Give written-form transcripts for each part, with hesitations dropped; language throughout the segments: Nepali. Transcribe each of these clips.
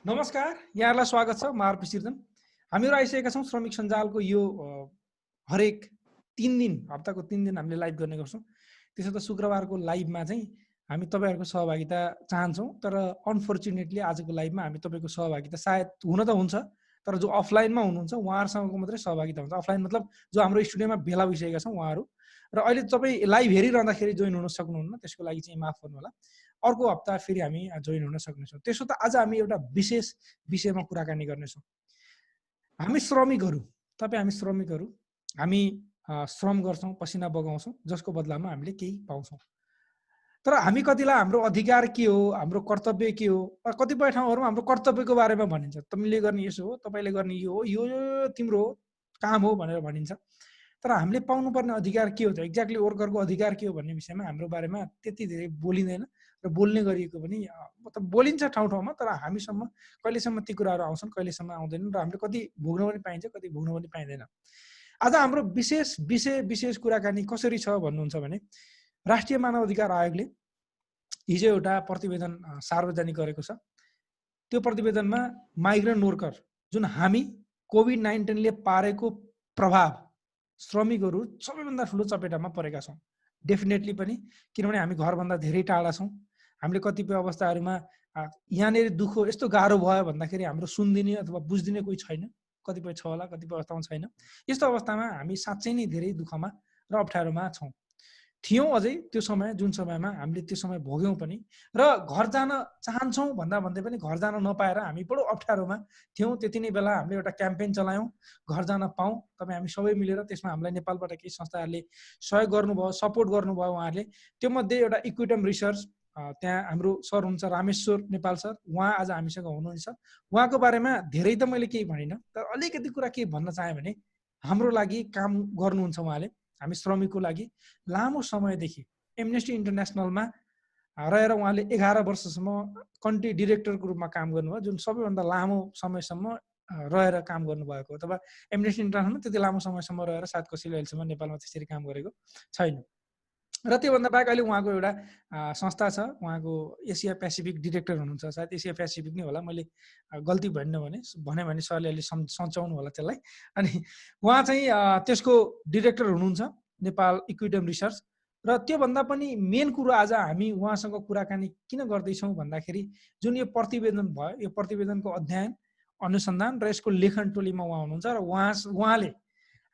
नमस्कार, यहाँहरूलाई स्वागत छ। म आरपी सिर्जन। हामीहरू आइसकेका छौँ श्रमिक सञ्जालको यो हरेक 3 दिन, हप्ताको 3 दिन हामीले लाइभ गर्ने गर्छौँ। त्यसो त शुक्रबारको लाइभमा चाहिँ हामी तपाईँहरूको सहभागिता चाहन्छौँ, तर अनफर्चुनेटली आजको लाइभमा हामी तपाईँको सहभागिता सायद हुन त हुन्छ, तर जो अफलाइनमा हुनुहुन्छ उहाँहरूसँगको मात्रै सहभागिता हुन्छ। अफलाइन मतलब जो हाम्रो स्टुडियोमा भेला भइसकेका छौँ उहाँहरू, र अहिले तपाईँ लाइभ हेरिरहँदाखेरि जोइन हुन सक्नुहुन्न, त्यसको लागि चाहिँ माफ गर्नु होला। अर्को हप्ता फेरि हामी जोइन हुन सक्नेछौँ। त्यसो त आज हामी एउटा विशेष विषयमा कुराकानी गर्नेछौँ। हामी श्रमिकहरू, हामी श्रमिकहरू, हामी श्रम गर्छौँ, पसिना बगाउँछौँ, जसको बदलामा हामीले केही पाउँछौँ। तर हामी कतिलाई हाम्रो अधिकार के हो, हाम्रो कर्तव्य के हो, कतिपय ठाउँहरूमा हाम्रो कर्तव्यको बारेमा भनिन्छ। तिमीले गर्ने यसो हो, तपाईँले गर्ने यो हो, यो तिम्रो काम हो भनेर भनिन्छ। तर हामीले पाउनुपर्ने अधिकार के हो त, एक्ज्याक्टली वर्करको अधिकार के हो भन्ने विषयमा हाम्रो बारेमा त्यति धेरै बोलिँदैन र बोल्ने गरिएको पनि मतलब बोलिन्छ ठाउँ ठाउँमा, तर हामीसम्म कहिलेसम्म ती कुराहरू आउँछन्, कहिलेसम्म आउँदैनन्, र हामीले कति भोग्न पनि पाइन्छ, कति भोग्न पनि पाइँदैन। आज हाम्रो विशेष कुराकानी कसरी छ भन्नुहुन्छ भने, राष्ट्रिय मानव अधिकार आयोगले हिजो एउटा प्रतिवेदन सार्वजनिक गरेको छ। त्यो प्रतिवेदनमा माइग्रेन्ट वर्कर, जुन हामी कोभिड-19ले पारेको प्रभाव, श्रमिकहरू सबैभन्दा ठुलो चपेटामा परेका छौँ। डेफिनेटली पनि, किनभने हामी घरभन्दा धेरै टाढा छौँ। हामीले कतिपय अवस्थाहरूमा यहाँनिर दुःख यस्तो गाह्रो भयो भन्दाखेरि हाम्रो सुनिदिने अथवा बुझिदिने कोही छैन। कतिपय छ होला, कतिपय अवस्थामा छैन। यस्तो अवस्थामा हामी साँच्चै नै धेरै दुःखमा र अप्ठ्यारोमा छौँ, थियौँ अझै त्यो समय, जुन समयमा हामीले त्यो समय भोग्यौँ पनि, र घर जान चाहन्छौँ भन्दै पनि घर जान नपाएर हामी बडो अप्ठ्यारोमा थियौँ। त्यति नै बेला हामीले एउटा क्याम्पेन चलायौँ, घर जान पाऊँ। तपाईँ हामी सबै मिलेर, त्यसमा हामीलाई नेपालबाट केही संस्थाहरूले सहयोग गर्नुभयो, सपोर्ट गर्नुभयो उहाँहरूले। त्यो मध्ये एउटा इक्विटम रिसर्च, त्यहाँ हाम्रो सर हुनुहुन्छ रामेश्वर नेपाल सर, उहाँ आज हामीसँग हुनुहुन्छ। उहाँको बारेमा धेरै त मैले केही भनिनँ, तर अलिकति कुरा के भन्न चाहेँ भने, हाम्रो लागि काम गर्नुहुन्छ उहाँले, हामी श्रमिकको लागि लामो समयदेखि एमनेस्टी इन्टरनेसनलमा रहेर उहाँले 11 वर्षसम्म कन्ट्री डिरेक्टरको रूपमा काम गर्नुभयो, जुन सबैभन्दा लामो समयसम्म रहेर काम गर्नुभएको, अथवा एमनेस्टी इन्टरनेसनलमा त्यति लामो समयसम्म रहेर सायद कसैले अहिलेसम्म नेपालमा त्यसरी काम गरेको छैन। र त्योभन्दा बाहेक अहिले उहाँको एउटा संस्था छ, उहाँको एसिया पेसिफिक डिरेक्टर हुनुहुन्छ, सायद एसिया पेसिफिक नै होला, मैले गल्ती भन्नु भने सरले अलि सच्याउनु होला त्यसलाई। अनि उहाँ चाहिँ त्यसको डिरेक्टर हुनुहुन्छ, नेपाल इक्विटम रिसर्च। र त्योभन्दा पनि मेन कुरो आज हामी उहाँसँग कुराकानी किन गर्दैछौँ भन्दाखेरि, जुन यो प्रतिवेदन भयो, यो प्रतिवेदनको अध्ययन अनुसन्धान र यसको लेखन टोलीमा उहाँ हुनुहुन्छ। र उहाँले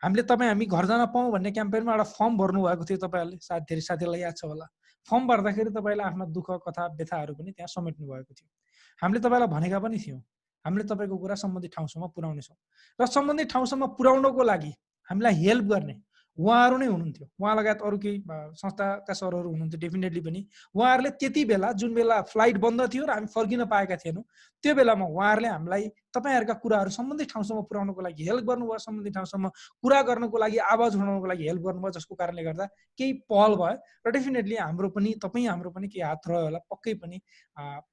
हामीले हामी घर जान पाऊँ भन्ने क्याम्पेनमा एउटा फर्म भर्नुभएको थियो, तपाईँहरूले सायद धेरै साथीहरूलाई याद छ होला। फर्म भर्दाखेरि तपाईँले आफ्ना दुःख कथा व्यथाहरू पनि त्यहाँ समेट्नु भएको थियो। हामीले तपाईँलाई भनेका पनि थियौँ, हामीले तपाईँको कुरा सम्बन्धित ठाउँसम्म पुर्याउनेछौँ। र सम्बन्धित ठाउँसम्म पुर्याउनको लागि हामीलाई हेल्प गर्ने उहाँहरू नै हुनुहुन्थ्यो। उहाँ लगायत अरू केही संस्थाका सरहरू हुनुहुन्थ्यो डेफिनेटली पनि। उहाँहरूले त्यति बेला, जुन बेला फ्लाइट बन्द थियो र हामी फर्किन पाएका थिएनौँ, त्यो बेलामा उहाँहरूले हामीलाई तपाईँहरूका कुराहरू सम्बन्धित ठाउँसम्म पुर्याउनको लागि हेल्प गर्नुभयो, सम्बन्धित ठाउँसम्म कुरा गर्नको लागि, आवाज उठाउनको लागि हेल्प गर्नुभयो, जसको कारणले गर्दा केही पहल भयो। र डेफिनेटली हाम्रो पनि, हाम्रो पनि केही हात रह्यो होला पक्कै पनि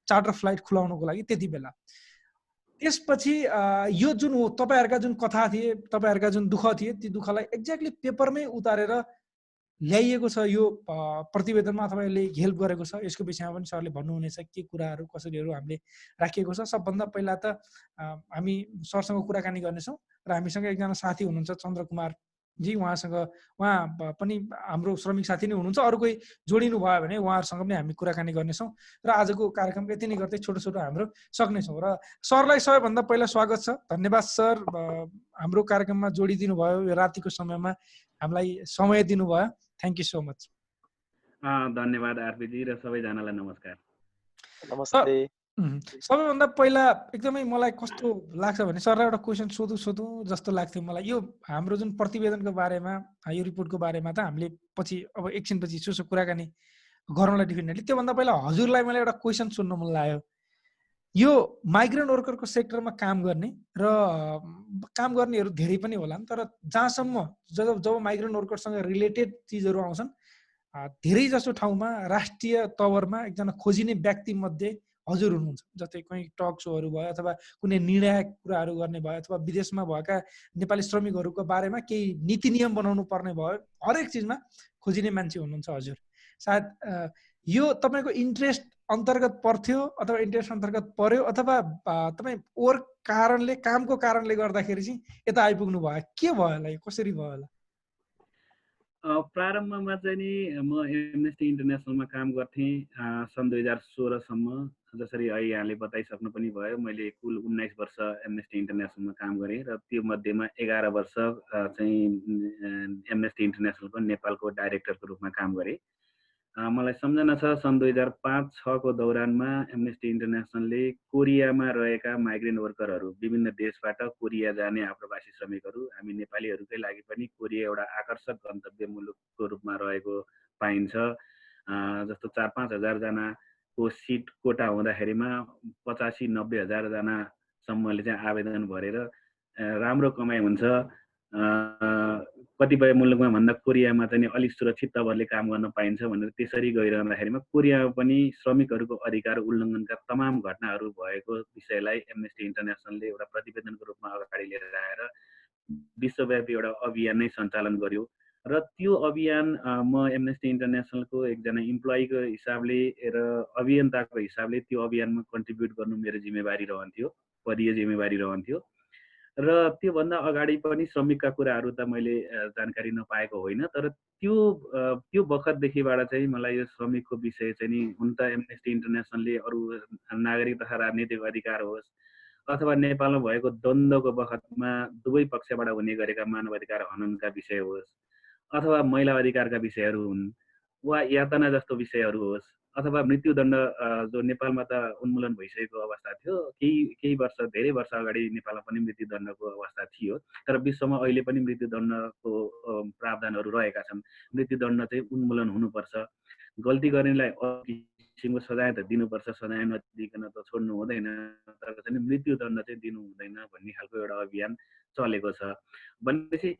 चार्टर फ्लाइट खुलाउनको लागि त्यति बेला। त्यसपछि यो जुन हो, तपाईँहरूका जुन कथा थिए, तपाईँहरूका जुन दुःख थिए, ती दुःखलाई एक्ज्याक्टली पेपरमै उतारेर ल्याइएको छ यो प्रतिवेदनमा, अथवा यसले हेल्प गरेको छ। यसको विषयमा पनि सरले भन्नुहुनेछ के कुराहरू कसरीहरू हामीले राखिएको छ। सबभन्दा पहिला त हामी सरसँग कुराकानी गर्नेछौँ, र हामीसँग एकजना साथी हुनुहुन्छ चन्द्रकुमार जी, उहाँ पनि हाम्रो श्रमिक साथी नै हुनुहुन्छ। अरू कोही जोडिनु भयो भने उहाँहरूसँग पनि हामी कुराकानी गर्नेछौँ। र आजको कार्यक्रम यति नै गर्दै छोटो हाम्रो सक्नेछौँ। र सरलाई सबैभन्दा पहिला स्वागत छ, धन्यवाद सर, हाम्रो कार्यक्रममा जोडिदिनु भयो, यो रातिको समयमा हामीलाई समय दिनुभयो। Thank you so much. धन्यवाद आरपीजी, र सबैजनालाई नमस्कार। नमस्ते। सबैभन्दा पहिला एकदमै मलाई कस्तो लाग्छ भने, सरलाई एउटा क्वेसन सोधौँ जस्तो लाग्थ्यो मलाई। यो हाम्रो जुन प्रतिवेदनको बारेमा, यो रिपोर्टको बारेमा त हामीले पछि अब एकछिनपछि यसो कुराकानी गरौँला डेफिनेटली। त्योभन्दा पहिला हजुरलाई मलाई एउटा क्वेसन सोध्न मन लाग्यो। यो माइग्रेन्ट वर्करको सेक्टरमा काम गर्ने र काम गर्नेहरू धेरै पनि होलान्, तर जहाँसम्म जब माइग्रेन्ट वर्करसँग रिलेटेड चिजहरू आउँछन्, धेरै जसो ठाउँमा राष्ट्रिय तवरमा एकजना खोजिने व्यक्ति मध्ये हजुर हुनुहुन्छ। जस्तै कहीँ टक सोहरू भयो, अथवा कुनै निर्णायक कुराहरू गर्ने भयो, अथवा विदेशमा भएका नेपाली श्रमिकहरूको बारेमा केही नीति नियम बनाउनु पर्ने भयो, हरेक चिजमा खोजिने मान्छे हुनुहुन्छ हजुर। सायद यो तपाईँको इन्ट्रेस्ट अन्तर्गत पर्थ्यो अथवा इन्ट्रेस्ट अन्तर्गत पर्यो अथवा तपाईँ ओर कारणले कामको कारणले गर्दाखेरि चाहिँ यता आइपुग्नु भयो, के भयो होला, कसरी भयो होला? प्रारम्भमा चाहिँ नि म एमनेस्टी इन्टरनेसनलमा काम गर्थेँ सन् 2016सम्म। जसरी अहिले यहाँले बताइसक्नु पनि भयो, मैले कुल 19 वर्ष एमनेस्टी इन्टरनेसनलमा काम गरेँ र त्यो मध्येमा 11 वर्ष चाहिँ एमनेस्टी इन्टरनेसनलको नेपालको डाइरेक्टरको रूपमा काम गरेँ। मलाई सम्झना छ सन् 2005-06को दौरानमा एमनेस्टी इन्टरनेसनलले कोरियामा रहेका माइग्रेन्ट वर्करहरू, विभिन्न देशबाट कोरिया जाने आप्रवासी श्रमिकहरू, हामी नेपालीहरूकै लागि पनि कोरिया एउटा आकर्षक गन्तव्य मुलुकको रूपमा रहेको पाइन्छ। जस्तो 4-5 हजारजनाको सिट कोटा हुँदाखेरिमा 85-90 हजारजनासम्मले चाहिँ आवेदन भरेर राम्रो कमाइ हुन्छ। कतिपय मुलुकमा भन्दा कोरियामा चाहिँ अलिक सुरक्षित तवरले काम गर्न पाइन्छ भनेर त्यसरी गइरहँदाखेरिमा कोरियामा पनि श्रमिकहरूको अधिकार उल्लङ्घनका तमाम घटनाहरू भएको विषयलाई एमनेस्टी इन्टरनेसनलले एउटा प्रतिवेदनको रूपमा अगाडि लिएर आएर विश्वव्यापी एउटा अभियान नै सञ्चालन गर्यो। र त्यो अभियान म एमनेस्टी इन्टरनेसनलको एकजना इम्प्लोइको हिसाबले र अभियन्ताको हिसाबले त्यो अभियानमा कन्ट्रिब्युट गर्नु मेरो जिम्मेवारी रहन्थ्यो, पदीय जिम्मेवारी रहन्थ्यो। र त्योभन्दा अगाडि पनि श्रमिकका कुराहरू त मैले जानकारी नपाएको होइन, तर त्यो बखतदेखिबाट चाहिँ मलाई यो श्रमिकको विषय चाहिँ नि हुन त एमनेस्टी इन्टरनेसनलले अरू नागरिक तथा राजनीतिक अधिकार होस् अथवा नेपालमा भएको द्वन्द्वको बखतमा दुवै पक्षबाट हुने गरेका मानवाधिकार हननका विषय होस् अथवा महिला अधिकारका विषयहरू हुन् वा यातना जस्तो विषयहरू होस् अथवा मृत्युदण्ड जो नेपालमा त उन्मूलन भइसकेको अवस्था थियो, केही वर्ष धेरै वर्ष अगाडि नेपालमा पनि मृत्युदण्डको अवस्था थियो, तर विश्वमा अहिले पनि मृत्युदण्डको प्रावधानहरू रहेका छन्। मृत्युदण्ड चाहिँ उन्मूलन हुनुपर्छ, गल्ती गर्नेलाई किसिमको सजाय त दिनुपर्छ, सजाय नदिकन त छोड्नु हुँदैन, तर चाहिँ मृत्युदण्ड चाहिँ दिनु हुँदैन भन्ने खालको एउटा अभियान चलेको छ। भनेपछि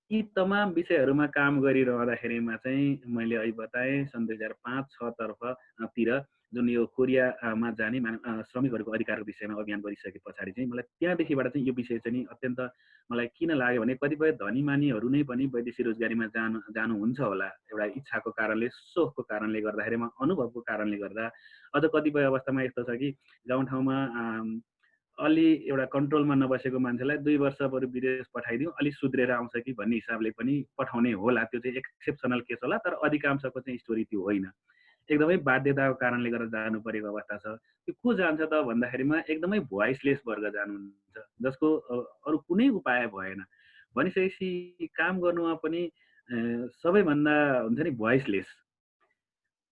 यी तमाम विषयहरूमा काम गरिरहँदाखेरिमा चाहिँ मैले अहिले बताएँ सन् 2005-06 जुन यो कोरियामा जाने श्रमिकहरूको अधिकारको विषयमा अभियान गरिसके पछाडि चाहिँ मलाई त्यहाँदेखिबाट चाहिँ यो विषय चाहिँ अत्यन्त मलाई किन लाग्यो भने कतिपय धनी मानीहरू नै पनि वैदेशिक रोजगारीमा जानुहुन्छ होला, एउटा इच्छाको कारणले, सोखको कारणले गर्दाखेरिमा, अनुभवको कारणले गर्दा। अझ कतिपय अवस्थामा यस्तो छ कि गाउँठाउँमा अलि एउटा कन्ट्रोलमा नबसेको मान्छेलाई 2 वर्ष बरु विदेश पठाइदिउँ, अलि सुध्रेर आउँछ कि भन्ने हिसाबले पनि पठाउने होला। त्यो चाहिँ एक्सेप्सनल केस होला, तर अधिकांशको चाहिँ स्टोरी त्यो होइन। एकदमै बाध्यताको कारणले गर्दा जानु परेको अवस्था छ। त्यो को जान्छ त भन्दाखेरिमा एकदमै भोइसलेस वर्ग जानुहुन्छ, जसको अरू कुनै उपाय भएन। भनिसकेपछि काम गर्नुमा पनि सबैभन्दा हुन्छ नि भोइसलेस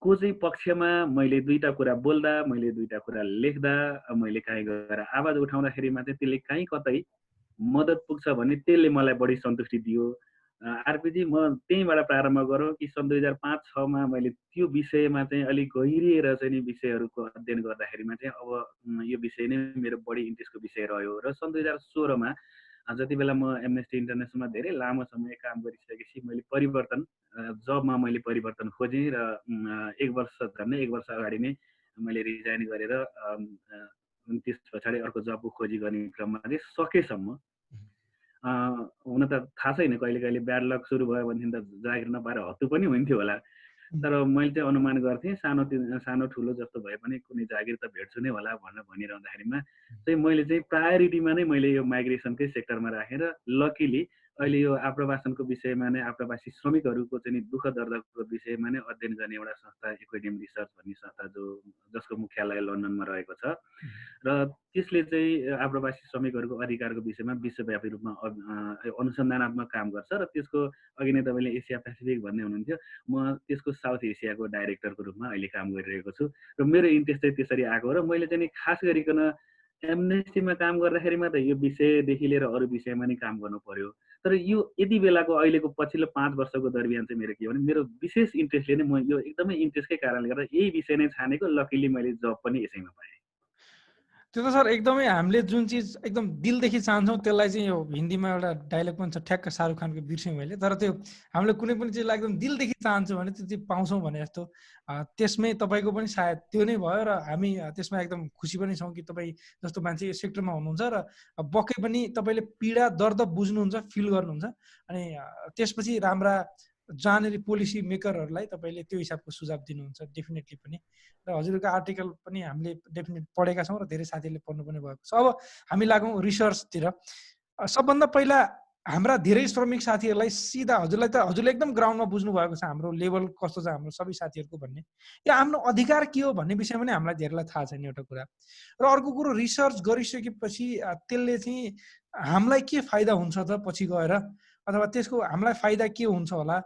को चाहिँ पक्षमा मैले दुईटा कुरा बोल्दा, मैले दुईटा कुरा लेख्दा, मैले काहीँ गएर आवाज उठाउँदाखेरिमा चाहिँ त्यसले काहीँ कतै मद्दत पुग्छ भने त्यसले मलाई बढी सन्तुष्टि दियो। आरपीजी म त्यहीँबाट प्रारम्भ गरौँ कि सन् 2005-06मा मैले त्यो विषयमा चाहिँ अलिक गहिरिएर चाहिँ नि विषयहरूको अध्ययन गर्दाखेरिमा चाहिँ अब यो विषय नै मेरो बढी इन्ट्रेस्टको विषय रह्यो। र सन् 2016मा जति बेला म एमनेस्टी इन्टरनेसनलमा धेरै लामो समय काम गरिसकेपछि मैले परिवर्तन, जबमा मैले परिवर्तन खोजेँ र 1 वर्ष झन्डै 1 वर्ष अगाडि नै मैले रिजाइन गरेर त्यस पछाडि अर्को जबको खोजी गर्ने क्रममा चाहिँ सकेसम्म, हुन त थाहा छैन कहिले कहिले ब्याड लक सुरु भयो भनेदेखि त जागिर नपाएर हत्तु पनि हुन्थ्यो होला, तर मैले चाहिँ अनुमान गर्थेँ सानो ठुलो जस्तो भए पनि कुनै जागिर त भेट्छु नै होला भनेर भनिरहँदाखेरिमा चाहिँ मैले चाहिँ प्रायोरिटीमा नै मैले यो माइग्रेसनकै सेक्टरमा राखेर लकिली अहिले यो आप्रवासनको विषयमा नै, आप्रवासी श्रमिकहरूको चाहिँ दुःख दर्दको विषयमा नै अध्ययन गर्ने एउटा संस्था इक्विडियम रिसर्च भन्ने संस्था जसको मुख्यालय लन्डनमा रहेको छ र त्यसले चाहिँ आप्रवासी श्रमिकहरूको अधिकारको विषयमा विश्वव्यापी रूपमा अनुसन्धानात्मक काम गर्छ र त्यसको अघि नै तपाईँले एसिया पेसिफिक भन्ने हुनुहुन्थ्यो, म त्यसको साउथ एसियाको डाइरेक्टरको रूपमा अहिले काम गरिरहेको छु र मेरो इन्ट्रेस्ट चाहिँ त्यसरी आएको र मैले चाहिँ खास गरिकन एमनेस्टीमा काम गर्दाखेरिमा त यो विषयदेखि लिएर अरू विषयमा नै काम गर्नु पर्यो, तर यो यति बेलाको अहिलेको पछिल्लो 5 वर्षको दरमियान चाहिँ मेरो के हो भने मेरो विशेष इन्ट्रेस्टले नै म यो एकदमै इन्ट्रेस्टकै कारणले गर्दा यही विषय नै छानेको, लकिली मैले जब पनि यसैमा पाएँ। त्यो त सर एकदमै हामीले जुन चिज एकदम दिलदेखि चाहन्छौँ त्यसलाई चाहिँ यो हिन्दीमा एउटा डायलग पनि छ, ठ्याक्क शाहरुख खानको बिर्स्यौँ मैले, तर त्यो हामीले कुनै पनि चिजलाई एकदम दिलदेखि चाहन्छौँ भने त्यो चाहिँ पाउँछौँ भने जस्तो त्यसमै तपाईँको पनि सायद त्यो नै भयो र हामी त्यसमा एकदम खुसी पनि छौँ कि तपाईँ जस्तो मान्छे यो सेक्टरमा हुनुहुन्छ र पक्कै पनि तपाईँले पीडा दर्द बुझ्नुहुन्छ, फिल गर्नुहुन्छ अनि त्यसपछि राम्रा जहाँनिर पोलिसी मेकरहरूलाई तपाईँले त्यो हिसाबको सुझाव दिनुहुन्छ डेफिनेटली पनि। र हजुरको आर्टिकल पनि हामीले डेफिनेट पढेका छौँ र धेरै साथीहरूले पढ्नु पनि भएको छ। अब हामी लागौँ रिसर्चतिर। सबभन्दा पहिला हाम्रा धेरै श्रमिक साथीहरूलाई सिधा हजुरले एकदम ग्राउन्डमा बुझ्नु भएको छ हाम्रो लेभल कस्तो छ हाम्रो सबै साथीहरूको भन्ने, या आफ्नो अधिकार के हो भन्ने विषयमा पनि हामीलाई धेरैलाई थाहा छैन एउटा कुरा। र अर्को कुरो रिसर्च गरिसकेपछि त्यसले चाहिँ हामीलाई के फाइदा हुन्छ त पछि गएर, अथवा त्यसको हामीलाई फाइदा के हुन्छ होला,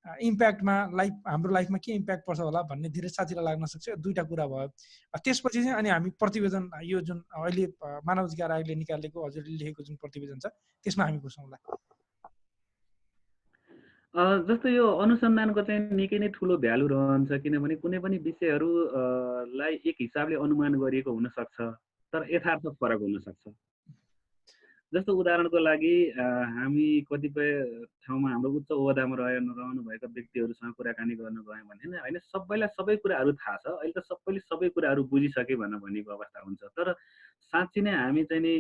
इम्प्याक्टमा हाम्रो लाइफमा के इम्प्याक्ट पर्छ होला भन्ने धेरै साथीलाई लाग्न सक्छ। दुईवटा कुरा भयो। त्यसपछि चाहिँ अनि हामी प्रतिवेदन यो जुन अहिले मानव अधिकार आयोगले निकालेको हजुरले लेखेको जुन प्रतिवेदन छ त्यसमा हामी घुसौँला। जस्तो यो अनुसन्धानको चाहिँ निकै नै ठुलो भ्यालु रहन्छ, किनभने कुनै पनि विषयहरू लाई एक हिसाबले अनुमान गरिएको हुनसक्छ तर यथार्थ फरक हुनसक्छ। जस्तो उदाहरणको लागि हामी कतिपय ठाउँमा हाम्रो उच्च ओहदामा रहनु भएका व्यक्तिहरूसँग कुराकानी गर्न गयौँ भने होइन सबैलाई सबै कुराहरू थाहा छ, अहिले त सबैले सबै कुराहरू बुझिसके भनेको अवस्था हुन्छ। तर साँच्चै नै हामी चाहिँ नि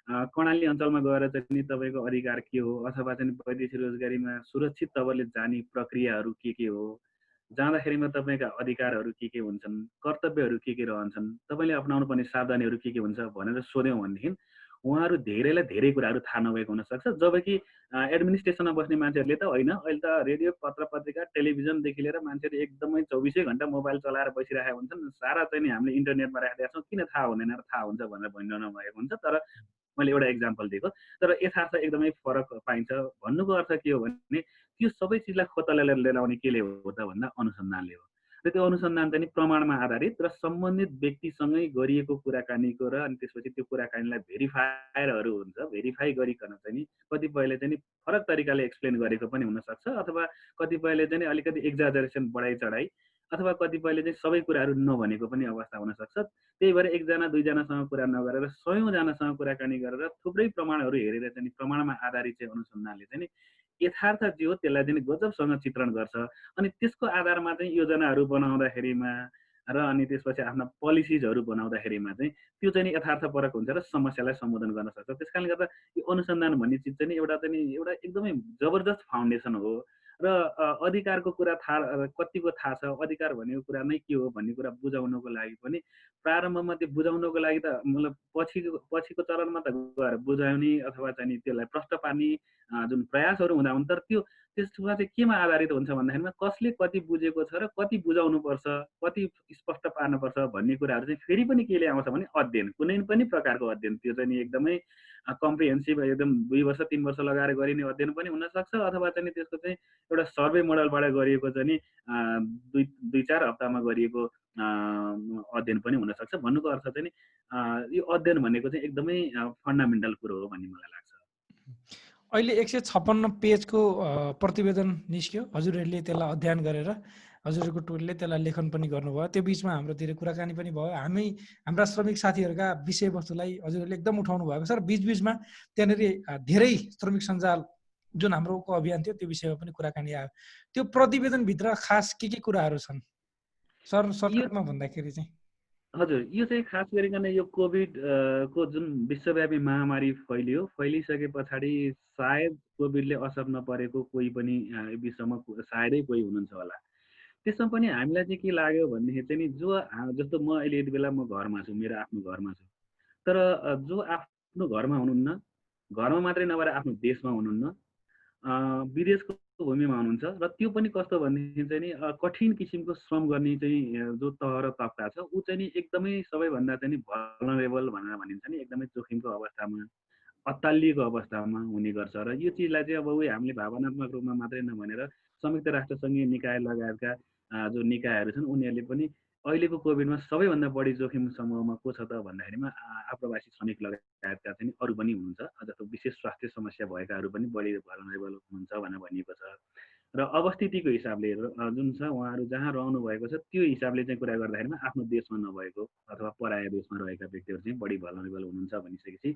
कर्णाली अञ्चलमा गएर चाहिँ नि तपाईँको अधिकार के हो, अथवा चाहिँ वैदेशिक रोजगारीमा सुरक्षित तवरले जाने प्रक्रियाहरू के हो, जाँदाखेरिमा तपाईँका अधिकारहरू के हुन्छन्, कर्तव्यहरू के रहन्छन्, तपाईँले अपनाउनु पर्ने सावधानीहरू के हुन्छ भनेर सोध्यौँ भनेदेखि उहाँहरू धेरैलाई धेरै कुराहरू थाहा नभएको हुनसक्छ। जबकि एडमिनिस्ट्रेसनमा बस्ने मान्छेहरूले त होइन, अहिले त रेडियो पत्र पत्रिका टेलिभिजनदेखि लिएर मान्छेहरू एकदमै 24 घन्टा मोबाइल चलाएर बसिरहेका हुन्छन्। सारा चाहिँ नि हामीले इन्टरनेटमा राखेका छौँ, किन थाहा हुँदैन र थाहा हुन्छ भनेर भनिरहनु भएको हुन्छ। तर मैले एउटा इक्जाम्पल दिएको, तर यथार्थ एकदमै फरक पाइन्छ। भन्नुको अर्थ के हो भने त्यो सबै चिजलाई खोतलेर ल्याउने केले हो त भन्दा अनुसन्धानले हो। र त्यो अनुसन्धान चाहिँ प्रमाणमा आधारित र सम्बन्धित व्यक्तिसँगै गरिएको कुराकानीको र अनि त्यसपछि त्यो कुराकानीलाई भेरिफायरहरू हुन्छ, भेरिफाई गरिकन चाहिँ नि कतिपयले चाहिँ नि फरक तरिकाले एक्सप्लेन गरेको पनि हुनसक्छ, अथवा कतिपयले चाहिँ अलिकति एक्जाजरेसन बढाइ चढाइ, अथवा कतिपयले चाहिँ सबै कुराहरू नभनेको पनि अवस्था हुनसक्छ। त्यही भएर एकजना दुईजनासँग कुरा नगरेर 100औं जनासँग कुराकानी गरेर थुप्रै प्रमाणहरू हेरेर चाहिँ प्रमाणमा आधारित चाहिँ अनुसन्धानले चाहिँ यथार्थ जे हो त्यसलाई चाहिँ गजबसँग चित्रण गर्छ। अनि त्यसको आधारमा चाहिँ योजनाहरू बनाउँदाखेरिमा र अनि त्यसपछि आफ्ना पोलिसिजहरू बनाउँदाखेरिमा चाहिँ त्यो चाहिँ यथार्थपरक हुन्छ र समस्यालाई सम्बोधन गर्न सक्छ। त्यसकारणले गर्दा यो अनुसन्धान भन्ने चिज चाहिँ एउटा एकदमै जबरजस्त फाउन्डेसन हो। र अधिकारको कुरा कतिको थाहा छ, अधिकार भनेको कुरा नै के हो भन्ने कुरा बुझाउनको लागि पनि प्रारम्भमा त्यो बुझाउनको लागि त मतलब पछिको चरणमा त गएर बुझाउने अथवा चाहिँ त्यसलाई प्रष्ट पार्ने जुन प्रयासहरू हुँदा हुन्, तर त्यसमा चाहिँ केमा आधारित हुन्छ भन्दाखेरिमा कसले कति बुझेको छ र कति बुझाउनुपर्छ, कति स्पष्ट पार्नुपर्छ भन्ने कुराहरू चाहिँ फेरि पनि केले आउँछ भने अध्ययन, कुनै पनि प्रकारको अध्ययन। त्यो चाहिँ एकदमै कम्प्रिहेन्सिभ एकदम 2 वर्ष 3 वर्ष लगाएर गरिने अध्ययन पनि हुनसक्छ, अथवा चाहिँ त्यसको चाहिँ एउटा सर्वे मोडलबाट गरिएको चाहिँ नि 2-4 हप्तामा गरिएको अध्ययन पनि हुनसक्छ। भन्नुको अर्थ चाहिँ नि यो अध्ययन भनेको चाहिँ एकदमै फन्डामेन्टल कुरो हो भन्ने मलाई लाग्छ। अहिले 156 पेजको प्रतिवेदन निस्क्यो, हजुरहरूले त्यसलाई अध्ययन गरेर हजुरहरूको टोलीले त्यसलाई लेखन पनि गर्नुभयो। त्यो बिचमा हाम्रो धेरै कुराकानी पनि भयो। हाम्रा श्रमिक साथीहरूका विषयवस्तुलाई हजुरहरूले एकदम उठाउनु भएको छ र बिचबिचमा त्यहाँनिर धेरै श्रमिक सञ्जाल जुन हाम्रो अभियान थियो त्यो विषयमा पनि कुराकानी आयो। त्यो प्रतिवेदनभित्र खास के कुराहरू छन् सर्टकटमा भन्दाखेरि चाहिँ? हजुर, यो चाहिँ खास गरिकन यो कोभिड को जुन विश्वव्यापी महामारी फैलिसके पछाडि सायद कोभिडले असर नपरेको कोही पनि विश्वमा सायदै कोही हुनुहुन्छ होला। त्यसमा पनि हामीलाई चाहिँ के लाग्यो भनेदेखि चाहिँ नि जस्तो म अहिले यति बेला म घरमा छु, मेरो आफ्नो घरमा छु, तर जो आफ्नो घरमा हुनुहुन्न, घरमा मात्रै नभएर आफ्नो देशमा हुनुहुन्न, विदेशको भूमिमा हुनुहुन्छ, र त्यो पनि कस्तो भनेदेखि चाहिँ नि कठिन किसिमको श्रम गर्ने चाहिँ जो तह र तबका छ ऊ चाहिँ नि एकदमै सबैभन्दा चाहिँ नि भल्नरेबल भनेर भनिन्छ नि, एकदमै जोखिमको अवस्थामा, अत्तालिएको अवस्थामा हुने गर्छ। र यो चिजलाई चाहिँ अब हामीले भावनात्मक रूपमा मात्रै नभनेर संयुक्त राष्ट्र सङ्घीय निकाय लगायतका जो निकायहरू छन् उनीहरूले पनि अहिलेको कोभिडमा सबैभन्दा बढी जोखिम समूहमा को छ त भन्दाखेरिमा आप्रवासी श्रमिक लगायतका चाहिँ अरू पनि हुनुहुन्छ, जस्तो विशेष स्वास्थ्य समस्या भएकाहरू पनि बढी भल्नरेबल हुनुहुन्छ भनेर भनिएको छ। र अवस्थितिको हिसाबले जुन छ उहाँहरू जहाँ रहनु भएको छ त्यो हिसाबले चाहिँ कुरा गर्दाखेरिमा आफ्नो देशमा नभएको अथवा पराय देशमा रहेका व्यक्तिहरू चाहिँ बढी भल्नरेबल हुनुहुन्छ भनिसकेपछि